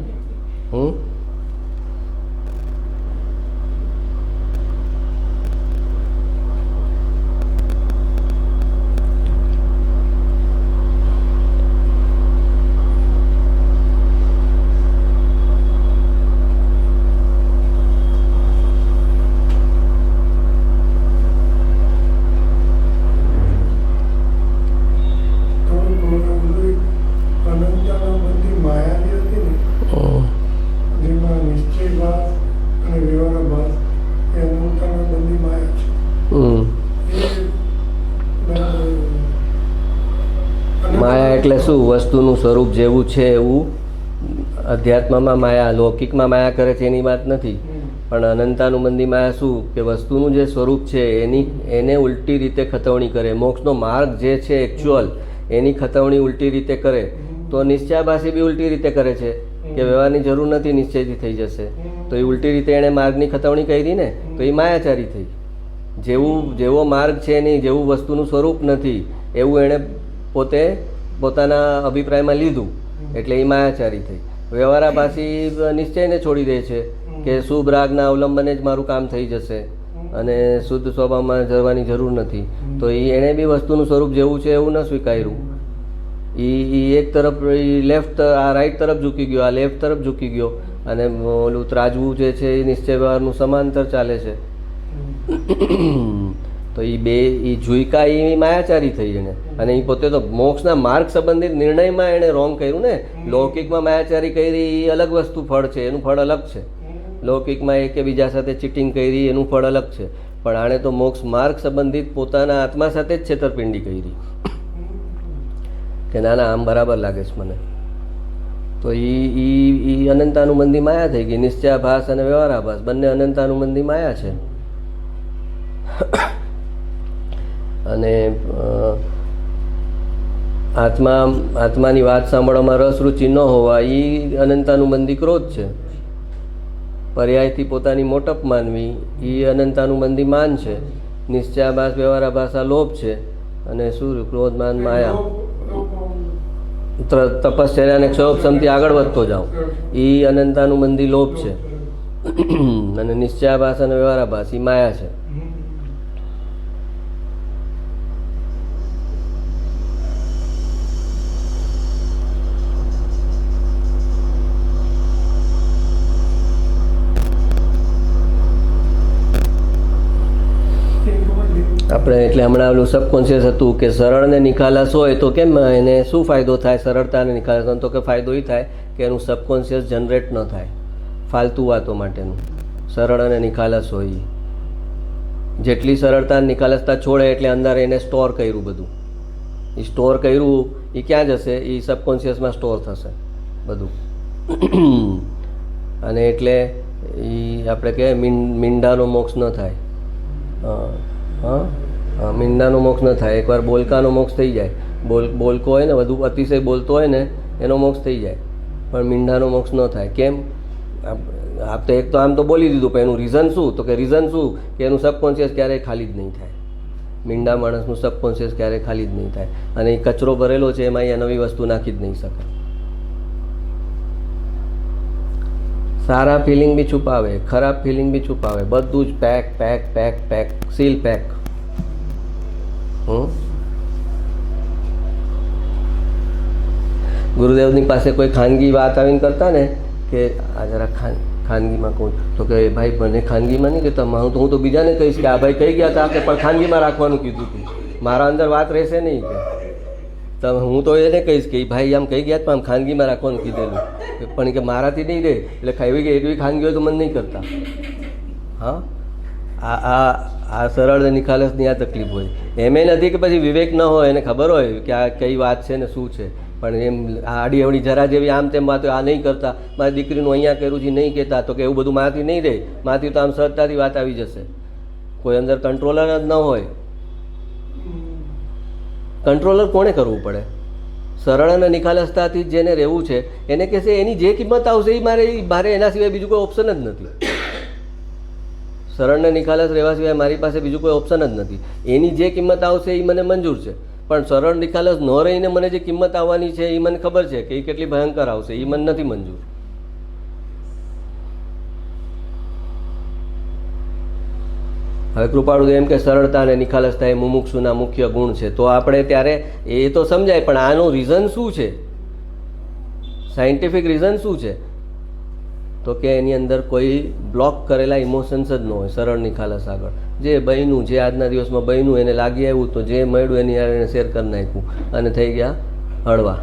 માયા એટલે શું? વસ્તુનું સ્વરૂપ જેવું છે એવું. અધ્યાત્મમાં માયા, લૌકિકમાં માયા કરે છે એની વાત નથી, પણ અનંતાનુબંધી માયા શું કે વસ્તુનું જે સ્વરૂપ છે એને ઉલટી રીતે ખતવણી કરે. મોક્ષનો માર્ગ જે છે એકચ્યુઅલ એની ખતવણી ઉલટી રીતે કરે. તો નિશ્ચયાભાસી બી ઉલટી રીતે કરે છે કે વ્યવહારની જરૂર નથી, નિશ્ચયથી થઈ જશે. તો એ ઉલટી રીતે એણે માર્ગની ખતવણી કરી ને તો એ માયાચારી થઈ. જેવો માર્ગ છે નહીં, જેવું વસ્તુનું સ્વરૂપ નથી એવું એણે પોતે પોતાના અભિપ્રાયમાં લીધું, એટલે એ માયાચારી થઈ. વ્યવહારાભાસી નિશ્ચયને છોડી દે છે કે શુભ રાગના અવલંબને જ મારું કામ થઈ જશે અને શુદ્ધ સ્વભાવમાં જવાની જરૂર નથી. તો એણે બી વસ્તુનું સ્વરૂપ જેવું છે એવું ન સ્વીકાર્યું. એ એક તરફ લેફ્ટ, આ રાઈટ તરફ ઝૂકી ગયો, આ લેફ્ટ તરફ ઝૂકી ગયો, અને ઓલું ત્રાજવું જે છે એ નિશ્ચય વ્યવહારનું સમાંતર ચાલે છે. તો એ ઝુઈકા એ માયાચારી થઈ એને. અને એ પોતે તો મોક્ષના માર્ગ સંબંધિત નિર્ણયમાં એણે રોંગ કર્યું ને. લૌકિકમાં માયાચારી કરી એ અલગ વસ્તુ, ફળ છે એનું ફળ અલગ છે. લૌકિકમાં એ કે બીજા સાથે ચીટિંગ કરી એનું ફળ અલગ છે, પણ આણે તો મોક્ષ માર્ગ સંબંધિત પોતાના આત્મા સાથે જ છેતરપિંડી કરી કે ના ના આમ બરાબર લાગે છે મને. તો એ અનંતાનુબંધી માયા થઈ ગઈ. નિશ્ચયાભાસ અને વ્યવહારાભાસ બંને અનંતાનુબંધી માયા છે. અને આત્માની વાત સાંભળવામાં રસ રુચિ ન હોવા એ અનંતાનુબંધી ક્રોધ છે. પર્યાયથી પોતાની મોટપ માનવી એ અનંતાનુબંધી માન છે. નિશ્ચયાભાસ વ્યવહારાભાસ આ લોભ છે. અને શું ક્રોધ માન માયા. તપશ્ચર્યા અને ક્ષયોપશમથી આગળ વધતો જાઓ એ અનંતાનુબંધી લોભ છે. અને નિશ્ચયાભાસ અને વ્યવહારાભાસ એ માયા છે. આપણે એટલે હમણાં ઓલું સબકોન્શિયસ હતું કે સરળ ને નિખાલસ હોય તો કેમ એને શું ફાયદો થાય? સરળતા અને નિખાલસ તો કે ફાયદો એ થાય કે એનું સબકોન્શિયસ જનરેટ ન થાય ફાલતુ વાતો માટેનું. સરળ અને નિખાલસ હોય, જેટલી સરળતા અને નિખાલસતા છોડે એટલે અંદર એને સ્ટોર કર્યું બધું. એ સ્ટોર કર્યું એ ક્યાં જશે? એ સબકોન્શિયસમાં સ્ટોર થશે બધું. અને એટલે એ આપણે કહેવાય મીંડાનો મોક્ષ ન થાય. મીંડાનો મોક્ષ ન થાય. એકવાર બોલકાનો મોક્ષ થઈ જાય. બોલકો હોય ને, વધુ અતિશય બોલતો હોય ને એનો મોક્ષ થઈ જાય, પણ મીંડાનો મોક્ષ ન થાય. કેમ? આપ તો એક તો આમ તો બોલી દીધું, પણ એનું રીઝન શું? તો કે રીઝન શું કે એનું સબકોન્શિયસ ક્યારેય ખાલી જ નહીં થાય. મીંડા માણસનું સબકોન્શિયસ ક્યારેય ખાલી જ નહીં થાય, અને એ કચરો ભરેલો છે, એમાં અહીંયા નવી વસ્તુ નાખી જ નહીં શકે. સારા ફિલિંગ બી છુપાવે, ખરાબ ફિલિંગ બી છુપાવે, બધું જ pack pack pack pack, seal pack. ગુરુદેવની પાસે કોઈ ખાનગી વાત આવીને કરતા ને કે આ જરા ખાનગીમાં કહું, તો કે ભાઈ મને ખાનગીમાં નહીં કહેતા, હું તો બીજાને કહીશ કે આ ભાઈ કહી ગયા હતા કે પણ ખાનગીમાં રાખવાનું કીધું હતું, મારા અંદર વાત રહેશે નહીં કે. તો હું તો એને કહીશ કે ભાઈ આમ કહી ગયા પણ આમ ખાનગીમાં રાખવાનું કીધેલું, પણ કે મારાથી નહીં રહે, એટલે એવી કે એટલી ખાનગી હોય તો મને નહીં કરતા. હા, આ સરળ નિખાલસની આ તકલીફ હોય. એમ એ નથી કે પછી વિવેક ન હોય, એને ખબર હોય કે આ કઈ વાત છે ને શું છે, પણ એમ આડી અવડી જરા જેવી આમ તેમ વાતો, આ નહીં કરતા, મારી દીકરીનું અહીંયા કર્યું છે નહીં કહેતા, તો કે એવું બધું મારાથી નહીં રહે, મારાથી તો આમ સરળતાથી વાત આવી જશે. કોઈ અંદર કંટ્રોલર જ ન હોય. કંટ્રોલર કોણે કરવું પડે? સરળ અને નિખાલસતાથી જેને રહેવું છે એને કહેશે એની જે કિંમત આવશે એ મારે એના સિવાય બીજું કોઈ ઓપ્શન જ નથી. સરળ ને નિખાલસ રહેવા સિવાય મારી પાસે બીજું કોઈ ઓપ્શન જ નથી. એની જે કિંમત આવશે એ મને મંજૂર છે, પણ સરળ નિખાલસ ન રહીને મને જે કિંમત આવવાની છે એ મને ખબર છે કે એ કેટલી ભયંકર આવશે, એ મને નથી મંજૂર. હવે કૃપાળુદેવ એમ કે સરળતા અને નિખાલસતા એ મુમુક્ષુના મુખ્ય ગુણ છે, તો આપણે ત્યારે એ તો સમજાય, પણ આનું રીઝન શું છે? સાયન્ટિફિક રીઝન શું છે? તો કે એની અંદર કોઈ બ્લોક કરેલા ઇમોશન્સ જ ન હોય. સરળ નિખાલસ આગળ જે બન્યું, જે આજના દિવસમાં બન્યું એને લાગી આવ્યું, તો જે મળ્યું એની યાર એને શેર કરી નાખ્યું અને થઈ ગયા હળવા.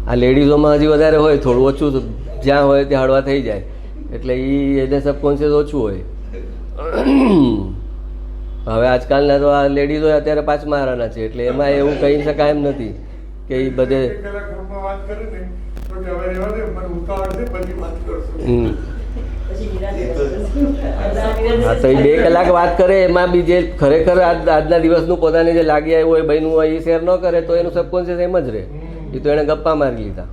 આ લેડીઝોમાં હજી વધારે હોય, થોડું ઓછું, જ્યાં હોય ત્યાં હળવા થઈ જાય, એટલે એને સબકોન્શિયસ ઓછું હોય. હવે આજકાલના તો આ લેડીઝો અત્યારે પાછમારાના છે, એટલે એમાં એવું કહી શકાય એમ નથી કે એ બધે. હા, તો એ 2 કલાક વાત કરે, એમાં બી જે ખરેખર આજના દિવસનું પોતાને જે લાગી આવ્યું હોય, બન્યું હોય, એ શેર ન કરે તો એનું સબકોન્શિયસ એમ જ રહે. એ તો એને ગપ્પા મારી લીધા.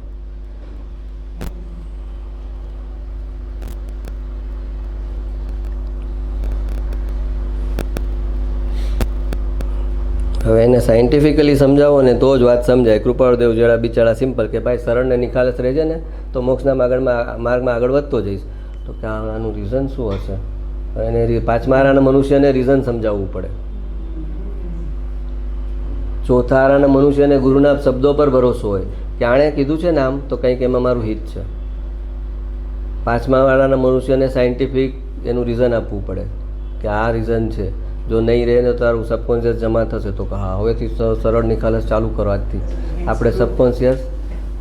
હવે એને સાયન્ટિફિકલી સમજાવો ને તો જ વાત સમજાય. કૃપાળદેવ જેવા બિચારા સિમ્પલ કે ભાઈ સરળ ને નિખાલસ રહેજે ને તો મોક્ષના માર્ગમાં આગળ વધતો જઈશ. તો કે આનું રીઝન શું હશે? એને પાંચમા મનુષ્યને રીઝન સમજાવવું પડે. ચોથા આરાના મનુષ્યને ગુરુના શબ્દો પર ભરોસો હોય કે આણે કીધું છે ને આમ, તો કંઈક એમાં મારું હિત છે. પાંચમા વાળાના મનુષ્યને સાયન્ટિફિક એનું રીઝન આપવું પડે કે આ રીઝન છે. જો નહીં રહે ને તારું સબકોન્શિયસ જમા થશે, તો હા હવેથી સરળ નિખાલસ ચાલુ કરો. આજથી આપણે સબકોન્શિયસ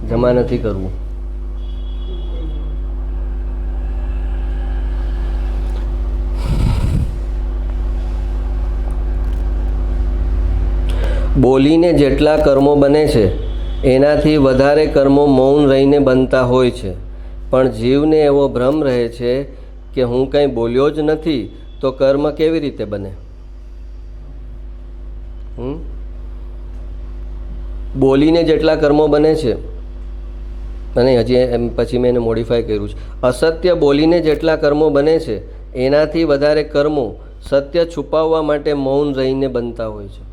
જમા નથી કરવું. બોલીને જેટલા કર્મો બને છે એનાથી વધારે કર્મો મૌન રહીને બનતા હોય છે, પણ જીવને એવો ભ્રમ રહે છે કે હું કંઈ બોલ્યો જ નથી તો કર્મ કેવી રીતે બને. બોલીને જેટલા કર્મો બને છે, અને હજી પછી મેં એને મોડિફાય કર્યું છે, અસત્ય બોલીને જેટલા કર્મો બને છે એનાથી વધારે કર્મો સત્ય છુપાવવા માટે મૌન રહીને બનતા હોય છે.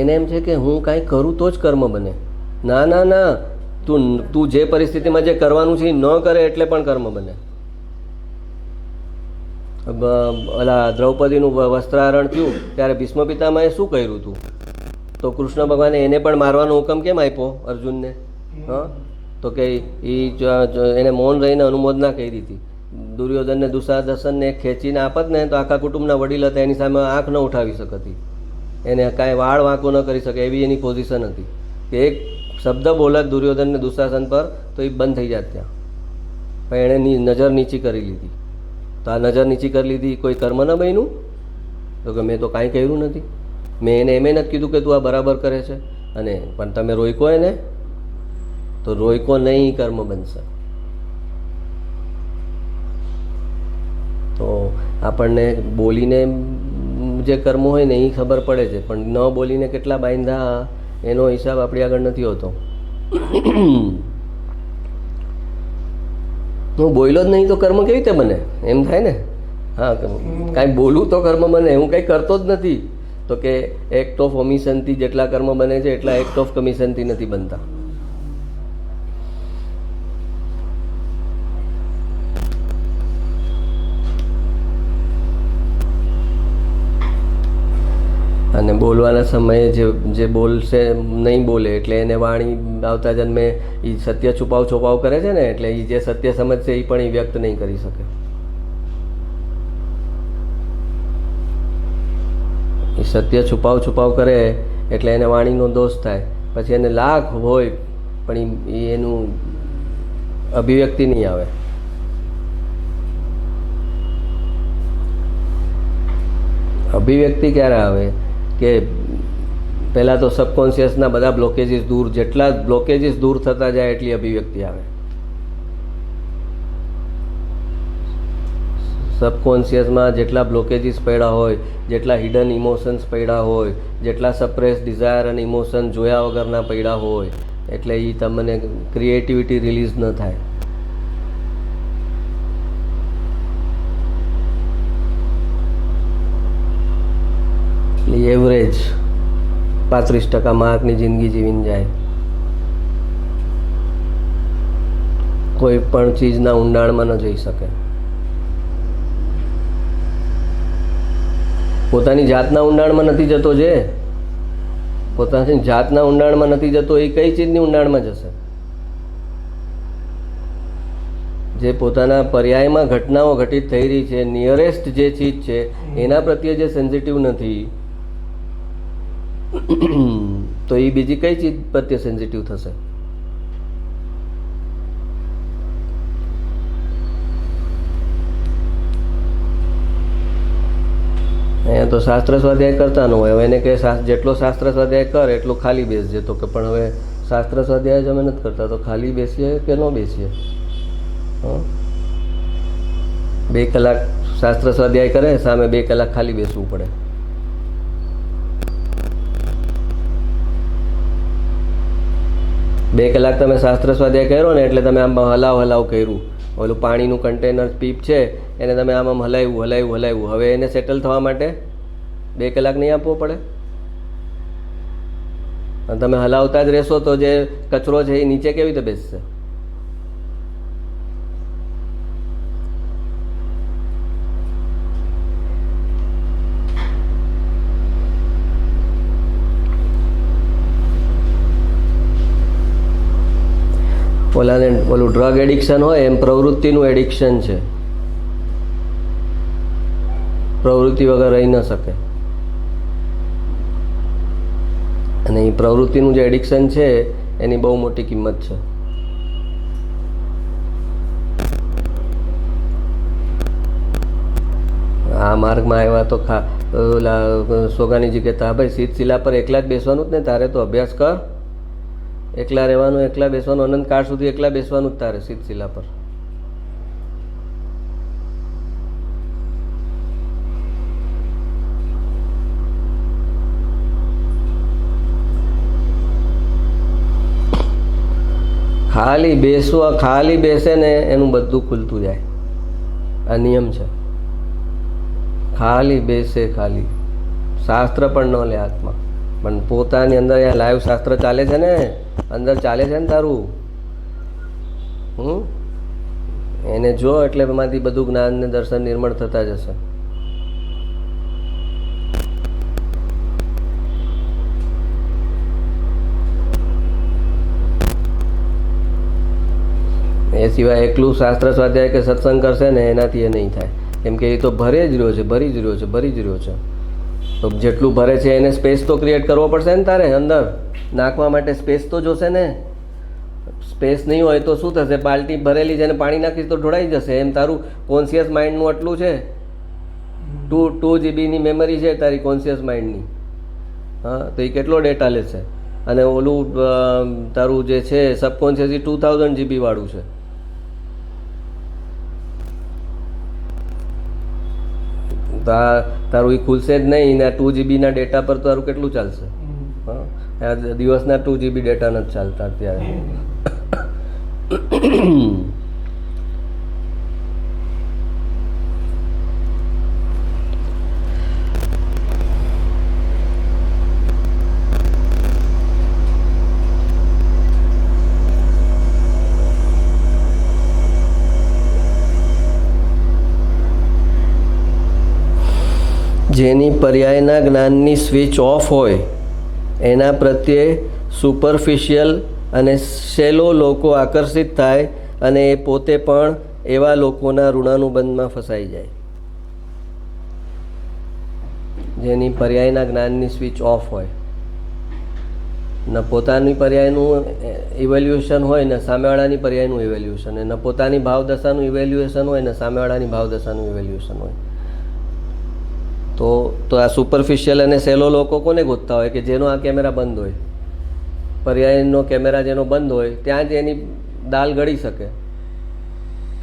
એને એમ છે કે હું કાંઈ કરું તો જ કર્મ બને. ના ના ના, તું જે પરિસ્થિતિમાં જે કરવાનું છે એ ન કરે એટલે પણ કર્મ બને. ઓલા દ્રૌપદીનું વસ્ત્રાહરણ થયું ત્યારે ભીષ્મ પિતામહે શું કર્યું હતું? તો કૃષ્ણ ભગવાને એને પણ મારવાનો હુકમ કેમ આપ્યો અર્જુનને? હા, તો કે એને મૌન રહીને અનુમોદના કરી હતી. દુર્યોધનને દુશાસનને ખેંચીને આપત ને તો આખા કુટુંબના વડીલ હતા, એની સામે આંખ ન ઉઠાવી શકતી, એને કાંઈ વાળ વાંકો ન કરી શકે એવી એની પોઝિશન હતી કે એક શબ્દ બોલત દુર્યોધનને દુશાસન પર તો એ બંધ થઈ જાત ત્યાં. પણ એણે નજર નીચી કરી લીધી. તો આ નજર નીચી કરી લીધી, કોઈ કર્મ ન બન્યું? તો કે મેં તો કાંઈ કર્યું નથી, મેં એને એમ નથી કીધું કે તું આ બરાબર કરે છે, અને પણ તમે રોયકો એને, તો રોયકો નહીં કર્મ બનશે. તો આપણને બોલીને જે કર્મો હોય ને એ ખબર પડે છે, પણ ન બોલીને કેટલા બાંધા એનો હિસાબ આપણી આગળ નથી હોતો. હું બોલ્યો જ નહીં તો કર્મ કેવી રીતે બને એમ થાય ને. હા, કાંઈ બોલું તો કર્મ બને, હું કંઈ કરતો જ નથી. તો કે એક્ટ ઓફ ઓમિશનથી જેટલા કર્મ બને છે એટલા એક્ટ ઓફ કમિશનથી નથી બનતા. અને બોલવાના સમયે જે બોલશે નહીં બોલે એટલે એને વાણી આવતા જન્મે એ સત્ય છુપાવ કરે છે ને, એટલે એ જે સત્ય સમજશે એ પણ એ વ્યક્ત નહીં કરી શકે. એ સત્ય છુપાવ કરે એટલે એને વાણીનો દોષ થાય. પછી એને લાખ હોય પણ એનું અભિવ્યક્તિ નહીં આવે. અભિવ્યક્તિ ક્યારે આવે કે પહેલાં તો સબકોન્શિયસના બધા બ્લોકેજીસ દૂર, જેટલા બ્લોકેજીસ દૂર થતા જાય એટલી અભિવ્યક્તિ આવે. સબકોન્શિયસમાં જેટલા બ્લોકેજીસ પડ્યા હોય, જેટલા હિડન ઇમોશન્સ પડ્યા હોય, જેટલા સપ્રેસ ડિઝાયર અને ઇમોશન જોયા વગરના પડ્યા હોય, એટલે એ તમને ક્રિએટિવિટી રિલીઝ ન થાય. એવરેજ 35% માર્કની જિંદગી જીવીને જાય. કોઈ પણ ચીજના ઊંડાણમાં ન જઈ શકે. પોતાની જાતના ઊંડાણમાં નથી જતો, પોતાની જાતના ઊંડાણમાં નથી જતો, એ કઈ ચીજની ઊંડાણમાં જશે? જે પોતાના પર્યાયમાં ઘટનાઓ ઘટિત થઈ રહી છે, નિયરેસ્ટ જે ચીજ છે એના પ્રત્યે જે સેન્સિટિવ નથી, તો એ બીજી કઈ ચીજ પ્રત્યે સેન્સિટિવ થશે? અહીંયા તો શાસ્ત્ર સ્વાધ્યાય કરતા ન હોય. હવે એને કે જેટલો શાસ્ત્ર સ્વાધ્યાય કર એટલું ખાલી બેસજે. તો કે પણ હવે શાસ્ત્ર સ્વાધ્યાય જ અમે નથી કરતા, તો ખાલી બેસીએ કે ન બેસીએ? 2 કલાક શાસ્ત્ર સ્વાધ્યાય કરે, સામે 2 કલાક ખાલી બેસવું પડે. બે કલાક તમે શાસ્ત્ર સ્વાધ્યાય કર્યો ને એટલે તમે આમ હલાવ કર્યું. ઓલું પાણીનું કન્ટેનર પીપ છે એને તમે આમ હલાવ્યું. હવે એને સેટલ થવા માટે 2 કલાક નહીં આપવો પડે? અને તમે હલાવતા જ રહેશો તો જે કચરો છે એ નીચે કેવી રીતે બેસશે? ઓલું ડ્રગ એડિક્શન હોય એમ પ્રવૃત્તિનું એડિક્શન છે. પ્રવૃત્તિ વગર રહી ન શકે. અને એ પ્રવૃત્તિનું જે એડિક્શન છે એની બહુ મોટી કિંમત છે. આ માર્ગમાં આવ્યા તો ઓલા સોગાનીજી કહેતા, હા ભાઈ સીધ શિલા પર એકલા જ બેસવાનું જ ને તારે, તો અભ્યાસ કર. એકલા રહેવાનું, એકલા બેસવાનું, અનંતકાળ સુધી એકલા બેસવાનું જ તારે સીધ શિલા પર. ખાલી બેસે ને એનું બધું ખુલતું જાય. આ નિયમ છે. ખાલી બેસે, ખાલી શાસ્ત્ર પણ ન લે હાથમાં, પણ પોતાની અંદર અહીંયા લાઈવ શાસ્ત્ર ચાલે છે ને, અંદર ચાલે છે ને તારું, એને જો એટલે એમાંથી બધું જ્ઞાન ને દર્શન નિર્મળ થતા જશે. એ સિવાય એકલું શાસ્ત્ર સ્વાધ્યાય કે સત્સંગ કરશે ને એનાથી એ નહીં થાય. કેમ કે એ તો ભરી જ રહ્યો છે. તો જેટલું ભરે છે એને સ્પેસ તો ક્રિએટ કરવો પડશે ને તારે. અંદર નાખવા માટે સ્પેસ તો જોશે ને. સ્પેસ નહીં હોય તો શું થશે? બાલટી ભરેલી છે અને પાણી નાખીશ તો ઢોળાઈ જશે. એમ તારું કોન્શિયસ માઇન્ડનું આટલું છે, 2 GB મેમરી છે તારી કોન્શિયસ માઇન્ડની. હા, તો એ કેટલો ડેટા લેશે? અને ઓલું તારું જે છે સબકોન્શિયસ એ 2000 GB વાળું છે. તો આ તારું એ ખુલશે જ નહીં ને 2 GB ડેટા પર તારું કેટલું ચાલશે? હા, આ દિવસના 2 GB ડેટા નથી ચાલતા અત્યારે. જેની પર્યાયના જ્ઞાનની સ્વિચ ઓફ હોય એના પ્રત્યે સુપરફિશિયલ અને શેલો લોકો આકર્ષિત થાય અને એ પોતે પણ એવા લોકોના ઋણાનુબંધમાં ફસાઈ જાય. જેની પર્યાયના જ્ઞાનની સ્વિચ ઓફ હોય, ન પોતાની પર્યાયનું ઇવેલ્યુએશન હોય ને સામેવાળાની પર્યાયનું ઇવેલ્યુએશન હોય, ન પોતાની ભાવદશાનું ઇવેલ્યુએશન હોય ને સામેવાળાની ભાવદશાનું ઇવેલ્યુએશન હોય. તો આ સુપરફિશિયલ અને સેલો લોકો કોને ગોતતા હોય? કે જેનો આ કેમેરા બંધ હોય, પર્યાયનો કેમેરા જેનો બંધ હોય ત્યાં જ એની દાલ ગળી શકે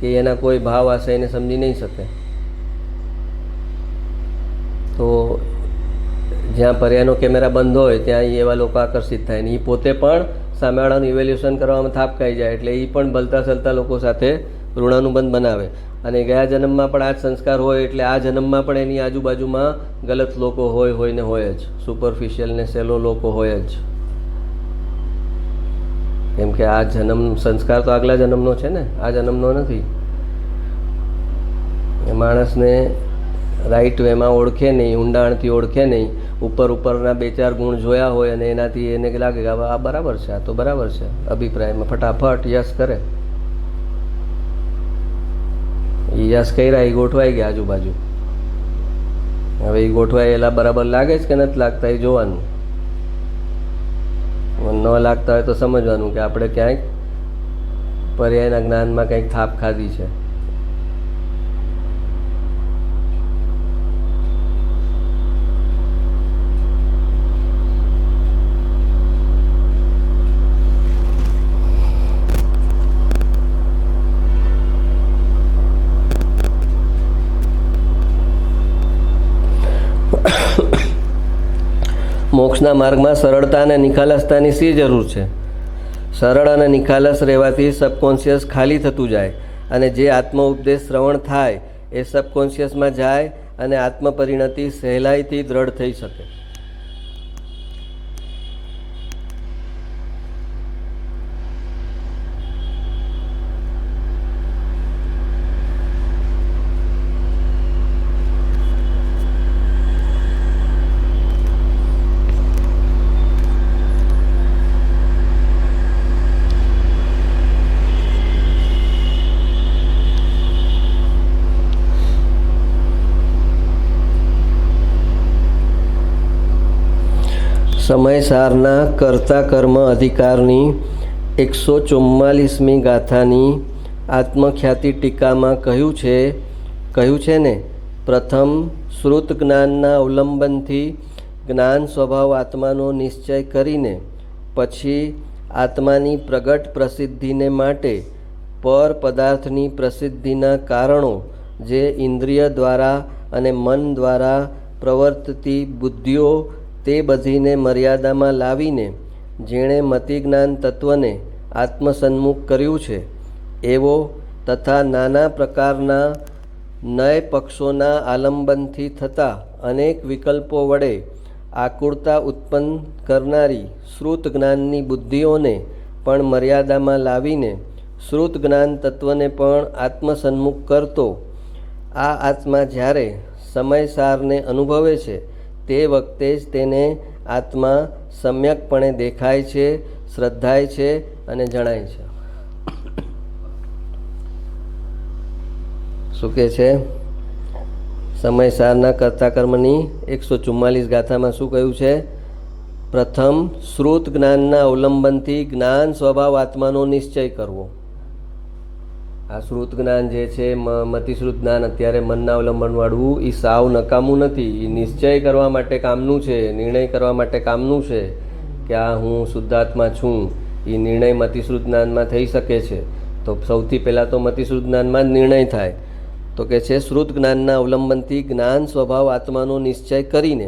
કે એના કોઈ ભાવ આશય એને સમજી નહીં શકે. તો જ્યાં પર્યાયનો કેમેરા બંધ હોય ત્યાં એવા લોકો આકર્ષિત થાય ને એ પોતે પણ સામેવાળાનું ઇવેલ્યુએશન કરવામાં થાપ ખાઈ જાય, એટલે એ પણ ભલતા સલતા લોકો સાથે ઋણાનુબંધ બનાવે. અને ગયા જન્મમાં પણ આ જ સંસ્કાર હોય એટલે આ જન્મમાં પણ એની આજુબાજુમાં ગલત લોકો હોય ને હોય જ, સુપરફિશિયલ ને સેલો લોકો હોય જ. કેમ કે આ જન્મ સંસ્કાર તો આગલા જન્મનો છે ને, આ જન્મનો નથી. એ માણસને રાઈટ વેમાં ઓળખે નહીં, ઊંડાણથી ઓળખે નહીં, ઉપરના 2-4 ગુણ જોયા હોય અને એનાથી એને લાગે કે આ બરાબર છે, આ તો બરાબર છે, અભિપ્રાયમાં ફટાફટ યસ કરે. એ યસ કર્યા, એ ગોઠવાઈ ગયા આજુબાજુ. હવે એ ગોઠવાયેલા બરાબર લાગે છે કે નથી લાગતા એ જોવાનું. ન લાગતા હોય તો સમજવાનું કે આપણે ક્યાંક પર્યાયના જ્ઞાનમાં કંઈક થાપ ખાધી છે. મોક્ષના માર્ગમાં સરળતા અને નિખાલસતાની શી જરૂર છે? સરળ અને નિખાલસ રહેવાથી સબકોન્શિયસ ખાલી થતું જાય અને જે આત્મ ઉપદેશ શ્રવણ થાય એ સબકોન્શિયસમાં જાય અને આત્મપરિણતિ સહેલાઈથી દ્રઢ થઈ શકે. સમયસારના કર્તા કર્મ અધિકારની 144મી ગાથાની આત્મખ્યાતિ ટીકામાં કહ્યું છે ને, પ્રથમ શ્રુત જ્ઞાનના અવલંબનથી જ્ઞાન સ્વભાવ આત્માનો નિશ્ચય કરીને પછી આત્માની પ્રગટ પ્રસિદ્ધિને માટે પર પદાર્થની પ્રસિદ્ધિના કારણો જે ઇન્દ્રિય દ્વારા અને મન દ્વારા પ્રવર્તતી બુદ્ધિઓ તે બધીને મર્યાદામાં લાવીને જેણે મતિજ્ઞાન તત્વને આત્મસન્મુખ કર્યું છે એવો તથા નાના પ્રકારના નય પક્ષોના આલંબનથી થતા અનેક વિકલ્પો વડે આકુળતા ઉત્પન્ન કરનારી શ્રુત જ્ઞાનની બુદ્ધિઓને પણ મર્યાદામાં લાવીને શ્રુત જ્ઞાન તત્વને પણ આત્મસન્મુખ કરતો આ આત્મા જ્યારે સમયસારને અનુભવે છે તે વખતે જ તેને આત્મા સમ્યકપણે દેખાય છે, શ્રદ્ધાય છે અને જણાય છે. શું કહે છે? સમયસારના કર્તા કર્મની 144 ગાથામાં શું કહ્યું છે? પ્રથમ શ્રુત જ્ઞાનના અવલંબનથી જ્ઞાન સ્વભાવ આત્માનો નિશ્ચય કરવો. આ શ્રુત જ્ઞાન જે છે, મતિશ્રુત જ્ઞાન અત્યારે મનના અવલંબનવાળું, એ સાવ નકામું નથી. એ નિશ્ચય કરવા માટે કામનું છે, નિર્ણય કરવા માટે કામનું છે કે આ હું શુદ્ધાત્મા છું. એ નિર્ણય મતિશ્રુત જ્ઞાનમાં થઈ શકે છે. તો સૌથી પહેલાં તો મતિશ્રુત જ્ઞાનમાં જ નિર્ણય થાય. તો કે છે શ્રુત જ્ઞાનના અવલંબનથી જ્ઞાન સ્વભાવ આત્માનો નિશ્ચય કરીને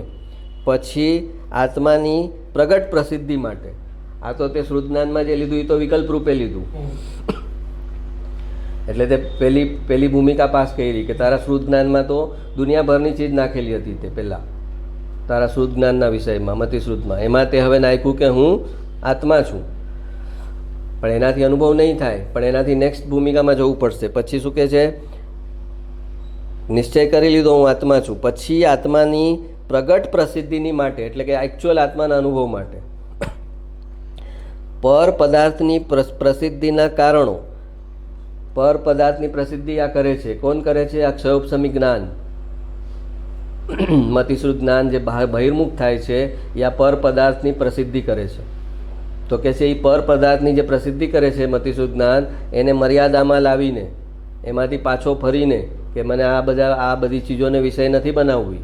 પછી આત્માની પ્રગટ પ્રસિદ્ધિ માટે, આ તો તે શ્રુત જ્ઞાનમાં જે લીધું એ તો વિકલ્પ રૂપે લીધું, એટલે તે પેલી ભૂમિકા પાસ કરી કે તારા શ્રુત જ્ઞાનમાં તો દુનિયાભરની ચીજ નાખેલી હતી તે પહેલાં તારા શ્રુત જ્ઞાનના વિષયમાં, મતિશ્રુતમાં, એમાં તે હવે નાખ્યું કે હું આત્મા છું, પણ એનાથી અનુભવ નહીં થાય, પણ એનાથી નેક્સ્ટ ભૂમિકામાં જવું પડશે. પછી શું કહે છે? નિશ્ચય કરી લીધો હું આત્મા છું, પછી આત્માની પ્રગટ પ્રસિદ્ધિની માટે, એટલે કે એકચ્યુઅલ આત્માના અનુભવ માટે પર પદાર્થની પ્રસિદ્ધિના કારણો, પર પદાર્થની પ્રસિદ્ધિ આ કરે છે. કોણ કરે છે? આ ક્ષયોપશમી જ્ઞાન, મતિશ્રુત જ્ઞાન જે બહિર્મુખ થાય છે એ આ પર પદાર્થની પ્રસિદ્ધિ કરે છે. તો કે છે એ પર પદાર્થની જે પ્રસિદ્ધિ કરે છે મતિશ્રુત જ્ઞાન, એને મર્યાદામાં લાવીને, એમાંથી પાછો ફરીને કે મને આ બધી ચીજોને વિષય નથી બનાવવી,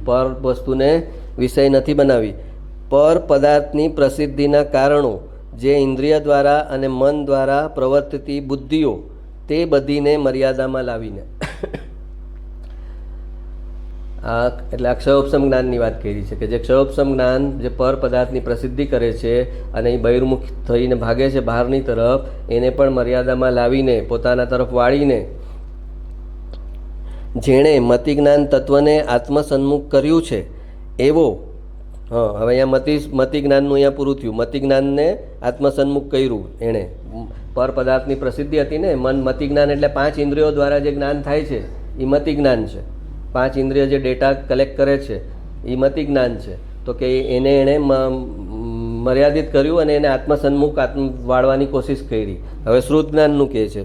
પર વસ્તુને વિષય નથી બનાવી. પર પદાર્થની પ્રસિદ્ધિના કારણો જે ઇન્દ્રિય દ્વારા અને મન દ્વારા પ્રવર્તતી બુદ્ધિઓ, તે બધીને મર્યાદામાં લાવીને, એટલે આ ક્ષયોપશમ જ્ઞાનની વાત કરી છે કે જે ક્ષયોપશમ જ્ઞાન જે પર પદાર્થની પ્રસિદ્ધિ કરે છે અને એ બહિર્મુખ થઈને ભાગે છે બહારની તરફ, એને પણ મર્યાદામાં લાવીને પોતાના તરફ વાળીને જેણે મતિજ્ઞાન તત્વને આત્મસન્મુખ કર્યું છે એવો, હવે અહીંયા મતિજ્ઞાનનું અહીંયા પૂરું થયું. મતિજ્ઞાનને આત્મસન્મુખ કર્યું એણે, પર પદાર્થની પ્રસિદ્ધિ હતી ને, મતિજ્ઞાન એટલે 5 ઇન્દ્રિયો દ્વારા જે જ્ઞાન થાય છે એ મતિજ્ઞાન છે. 5 ઇન્દ્રિય જે ડેટા કલેક્ટ કરે છે એ મતિજ્ઞાન છે. તો કે એણે મર્યાદિત કર્યું અને એને આત્મસન્મુખ વાળવાની કોશિશ કરી. હવે શ્રુત જ્ઞાનનું કહે છે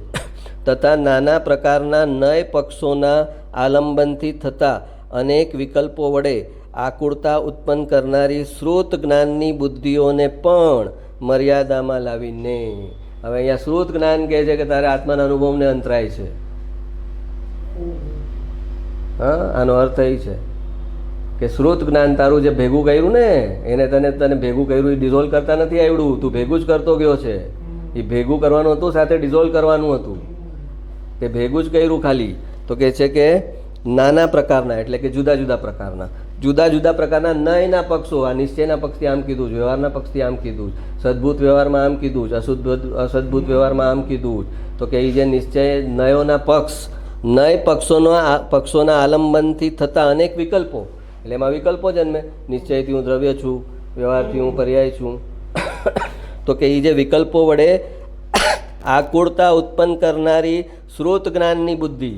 તથા નાના પ્રકારના નય પક્ષોના આલંબનથી થતા અનેક વિકલ્પો વડે આકુળતા ઉત્પન્ન કરનારી શ્રુત જ્ઞાનની બુદ્ધિઓને પણ મર્યાદામાં લાવીને, હવે અહીંયા શ્રુત જ્ઞાન કહે છે કે તારે આત્માના અનુભવને અંતરાય છે. હા, આનો અર્થ એ છે કે શ્રુત જ્ઞાન તારું જે ભેગું કર્યું ને, એને તને ભેગું કર્યું એ ડિઝોલ્વ કરતા નથી આવડ્યું, તું ભેગું જ કરતો ગયો છે. એ ભેગું કરવાનું હતું, સાથે ડિઝોલ્વ કરવાનું હતું, તે ભેગું જ કર્યું ખાલી. તો કહે છે કે નાના પ્રકારના, એટલે કે જુદા જુદા પ્રકારના નયના પક્ષો, આ નિશ્ચયના પક્ષથી આમ કીધું જ, વ્યવહારના પક્ષથી આમ કીધું જ, સદભૂત વ્યવહારમાં આમ કીધું જ, અસદભૂત વ્યવહારમાં આમ કીધું જ. તો કે એ જે નિશ્ચય નયોના પક્ષ, નય પક્ષોના આલંબનથી થતા અનેક વિકલ્પો, એટલે એમાં વિકલ્પો જન્મે. નિશ્ચયથી હું દ્રવ્ય છું, વ્યવહારથી હું પર્યાય છું. તો કે એ જે વિકલ્પો વડે આકુળતા ઉત્પન્ન કરનારી શ્રુત જ્ઞાનની બુદ્ધિ,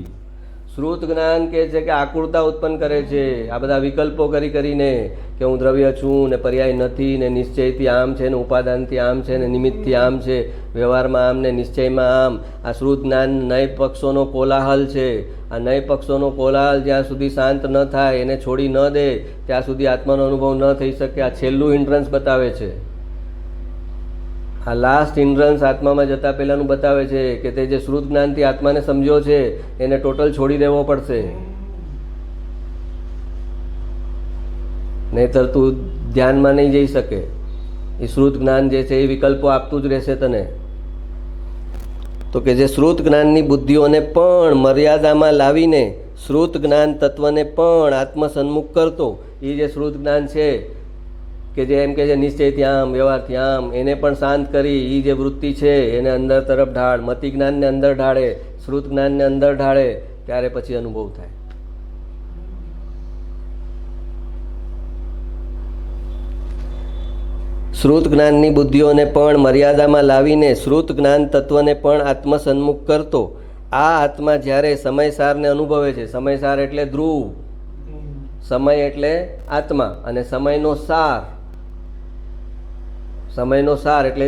શ્રુત જ્ઞાન કહે છે કે આકુળતા ઉત્પન્ન કરે છે આ બધા વિકલ્પો કરીને કે હું દ્રવ્ય છું ને પર્યાય નથી ને નિશ્ચયથી આમ છે ને ઉપાદાનથી આમ છે ને નિમિત્તથી આમ છે, વ્યવહારમાં આમ ને નિશ્ચયમાં આમ. આ શ્રુત જ્ઞાન નય પક્ષોનો કોલાહલ છે. આ નય પક્ષોનો કોલાહલ જ્યાં સુધી શાંત ન થાય, એને છોડી ન દે ત્યાં સુધી આત્માનો અનુભવ ન થઈ શકે. આ છેલ્લું હિન્ડ્રન્સ બતાવે છે. આ લાસ્ટ હિન્ડ્રન્સ આત્મામાં જતા પહેલાંનું બતાવે છે કે તે જે શ્રુત જ્ઞાનથી આત્માને સમજ્યો છે એને ટોટલ છોડી દેવો પડશે, નહીંતર તું ધ્યાનમાં નહીં જઈ શકે. એ શ્રુત જ્ઞાન જે છે એ વિકલ્પો આપતું જ રહેશે તને. તો કે જે શ્રુત જ્ઞાનની બુદ્ધિઓને પણ મર્યાદામાં લાવીને શ્રુત જ્ઞાન તત્વને પણ આત્મસન્મુખ કરતો, એ જે શ્રુત જ્ઞાન છે કે જે એમ કે છે નિશ્ચયથી આમ વ્યવહારથી આમ, એને પણ શાંત કરી એ જે વૃત્તિ છે એને અંદર તરફ ઢાળ, મતિ જ્ઞાનને અંદર ઢાળે, શ્રુત જ્ઞાનને અંદર ઢાળે, ત્યારે પછી અનુભવ થાય. શ્રુત જ્ઞાનની બુદ્ધિઓને પણ મર્યાદામાં લાવીને શ્રુત જ્ઞાન તત્વને પણ આત્મસન્મુખ કરતો આ આત્મા જ્યારે સમયસારને અનુભવે છે, સમયસાર એટલે ધ્રુવ, સમય એટલે આત્મા, અને સમયનો સાર એટલે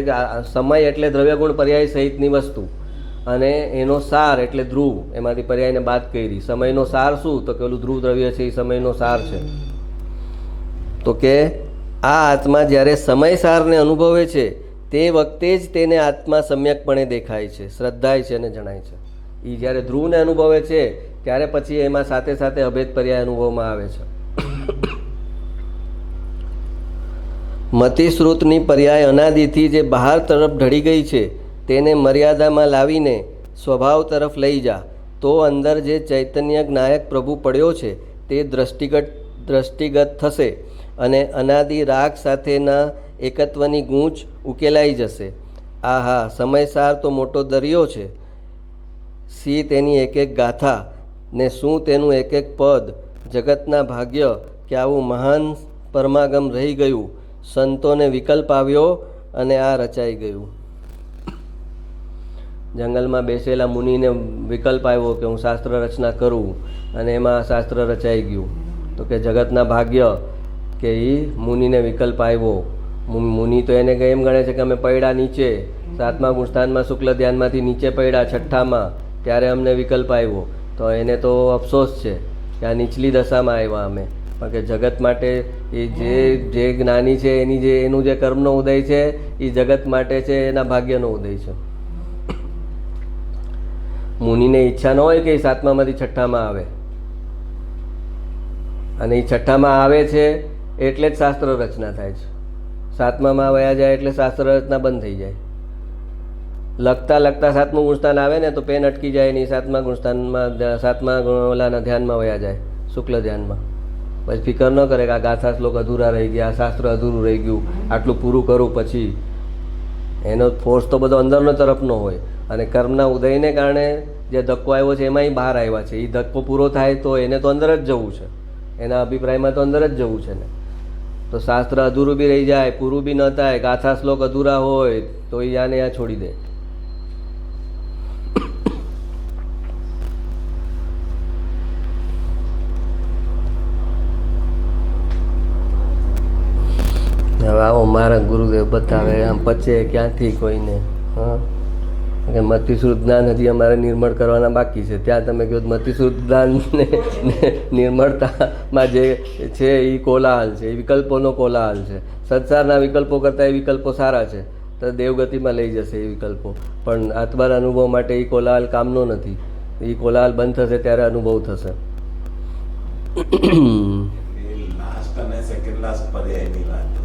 સમય એટલે દ્રવ્યગુણ પર્યાય સહિતની વસ્તુ, અને એનો સાર એટલે ધ્રુવ, એમાંથી પર્યાયને બાદ કરી. સમયનો સાર શું? તો કે ઓલું ધ્રુવ દ્રવ્ય છે એ સમયનો સાર છે. તો કે આ આત્મા જ્યારે સમયસારને અનુભવે છે તે વખતે જ તેને આત્મા સમ્યકપણે દેખાય છે, શ્રદ્ધાય છે અને જણાય છે. એ જ્યારે ધ્રુવને અનુભવે છે ત્યારે પછી એમાં સાથે સાથે અભેદ પર્યાય અનુભવમાં આવે છે. મતિશ્રુતની પર્યાય અનાદિથી જે બહાર તરફ ઢળી ગઈ છે તેને મર્યાદામાં લાવીને સ્વભાવ તરફ લઈ જા. તો અંદર જે ચૈતન્ય જ્ઞાયક પ્રભુ પડ્યો છે તે દ્રષ્ટિગત થશે અને અનાદિ રાગ સાથેના એકત્વની ગૂંચ ઉકેલાઈ જશે. આહા, સમયસાર તો મોટો દરિયો છે. સી તેની એક એક ગાથા ને શું તેનું એક એક પદ. જગતના ભાગ્ય કે આવું મહાન પરમાગમ રહી ગયું. સંતોને વિકલ્પ આવ્યો અને આ રચાઈ ગયું. જંગલમાં બેસેલા મુનિને વિકલ્પ આવ્યો કે હું શાસ્ત્ર રચના કરું, અને એમાં શાસ્ત્ર રચાઈ ગયું. તો કે જગતના ભાગ્ય કે એ મુનિને વિકલ્પ આવ્યો. મુનિ તો એને એમ ગણે છે કે અમે પડ્યા નીચે, 7મા ગુણસ્થાનમાં શુક્લ ધ્યાનમાંથી નીચે પડ્યા 6ઠામાં, ત્યારે અમને વિકલ્પ આવ્યો. તો એને તો અફસોસ છે કે આ નીચલી દશામાં આવ્યા અમે. પણ કે જગત માટે એ જે જ્ઞાની છે એનું જે કર્મનો ઉદય છે એ જગત માટે છે, એના ભાગ્યનો ઉદય છે. મુનિને ઈચ્છા ન હોય કે એ 7મામાંથી 6ઠામાં આવે, અને એ 6ઠામાં આવે છે એટલે જ શાસ્ત્ર રચના થાય છે. 7મામાં વયા જાય એટલે શાસ્ત્ર રચના બંધ થઈ જાય. લખતા 7મું ગુણસ્થાન આવે ને તો પેન અટકી જાય નહીં. 7મા ગુણસ્થાનમાં 7મા ઓલાના ધ્યાનમાં વયા જાય, શુક્લ ધ્યાનમાં. પછી ફિકર ન કરે કે આ ગાથા શ્લોક અધૂરા રહી ગયા, શાસ્ત્ર અધૂરું રહી ગયું, આટલું પૂરું કરું. પછી એનો ફોર્સ તો બધો અંદરનો તરફનો હોય, અને કર્મના ઉદયને કારણે જે ધક્કો આવ્યો છે એમાંય બહાર આવ્યા છે. એ ધક્કો પૂરો થાય તો એને તો અંદર જ જવું છે, એના અભિપ્રાયમાં તો અંદર જ જવું છે ને. તો શાસ્ત્ર અધૂરું બી રહી જાય, પૂરું બી ન થાય, ગાથા શ્લોક અધૂરા હોય તો એ આને આ છોડી દે. હવે આવો મારા ગુરુદેવ બતાવે આમ પચે ક્યાંથી કોઈને. હા, કે મતિશ્રુત જ્ઞાન હજી અમારે નિર્મળ કરવાના બાકી છે. ત્યાં તમે કહો મતિશ્રુત જ્ઞાનને નિર્મળતામાં જે છે એ કોલાહલ છે, એ વિકલ્પોનો કોલાહલ છે. સંસારના વિકલ્પો કરતાં એ વિકલ્પો સારા છે, તો દેવગતિમાં લઈ જશે એ વિકલ્પો. પણ આત્માના અનુભવ માટે એ કોલાહલ કામનો નથી. એ કોલાહલ બંધ થશે ત્યારે અનુભવ થશે. લાસ્ટ અને સેકન્ડ લાસ્ટ પર્યાયની વાત છે.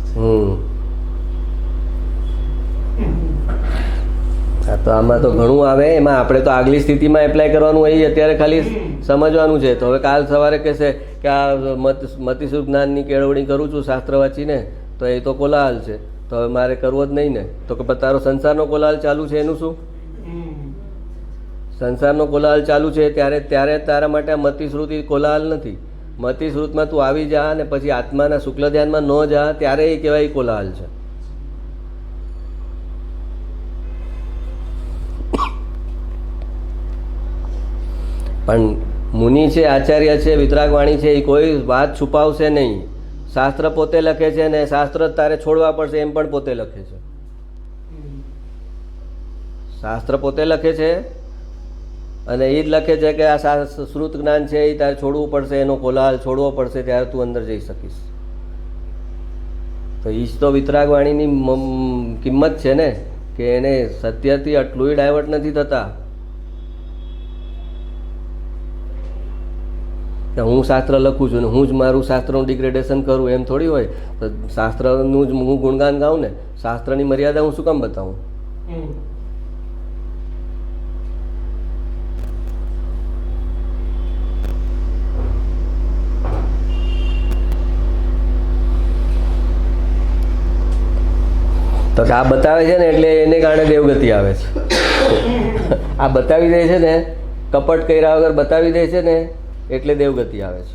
હા, તો આમાં તો ઘણું આવે. એમાં આપણે તો આગલી સ્થિતિમાં એપ્લાય કરવાનું હોય, અત્યારે ખાલી સમજવાનું છે. તો હવે કાલ સવારે કહેશે કે આ મતિસુખ જ્ઞાનની કેળવણી કરું છું શાસ્ત્ર વાંચીને, તો એ તો કોલાહલ છે, તો હવે મારે કરવો જ નહીં ને. તો કે તારો સંસારનો કોલાહલ ચાલુ છે એનું શું? સંસારનો કોલાહલ ચાલુ છે ત્યારે તારા માટે આ મતિશ્રુતિ કોલાહલ નથી. મતિશ્રુતમાં તું આવી જા અને પછી આત્માના શુક્લ ધ્યાનમાં ન જા ત્યારે એ કહેવાય કોલાહલ છે. પણ મુનિ છે, આચાર્ય છે, વિતરાગવાણી છે, એ કોઈ વાત છુપાવશે નહીં. શાસ્ત્ર પોતે લખે છે ને શાસ્ત્ર તારે છોડવા પડશે એમ પણ પોતે લખે છે. શાસ્ત્ર પોતે લખે છે અને એ જ લખે છે કે આ શ્રુત જ્ઞાન છે એ તારે છોડવું પડશે, એનો કોલાહલ છોડવો પડશે, ત્યારે તું અંદર જઈ શકીશ. તો એ જ તો વિતરાગવાણીની કિંમત છે ને, કે એને સત્યથી આટલું ડાયવર્ટ નથી થતા કે હું શાસ્ત્ર લખું છું ને હું જ મારું શાસ્ત્રનું ડિગ્રેડેશન કરું, એમ થોડી હોય. તો શાસ્ત્રનું જ હું ગુણગાન ગાઉં ને, શાસ્ત્રની મર્યાદા હું શું કામ બતાવું? તો આ બતાવે છે ને એટલે એને કારણે દેવગતિ આવે છે. આ બતાવી દે છે ને, કપટ કર્યા વગર બતાવી દે છે ને એટલે દેવગતિ આવે છે.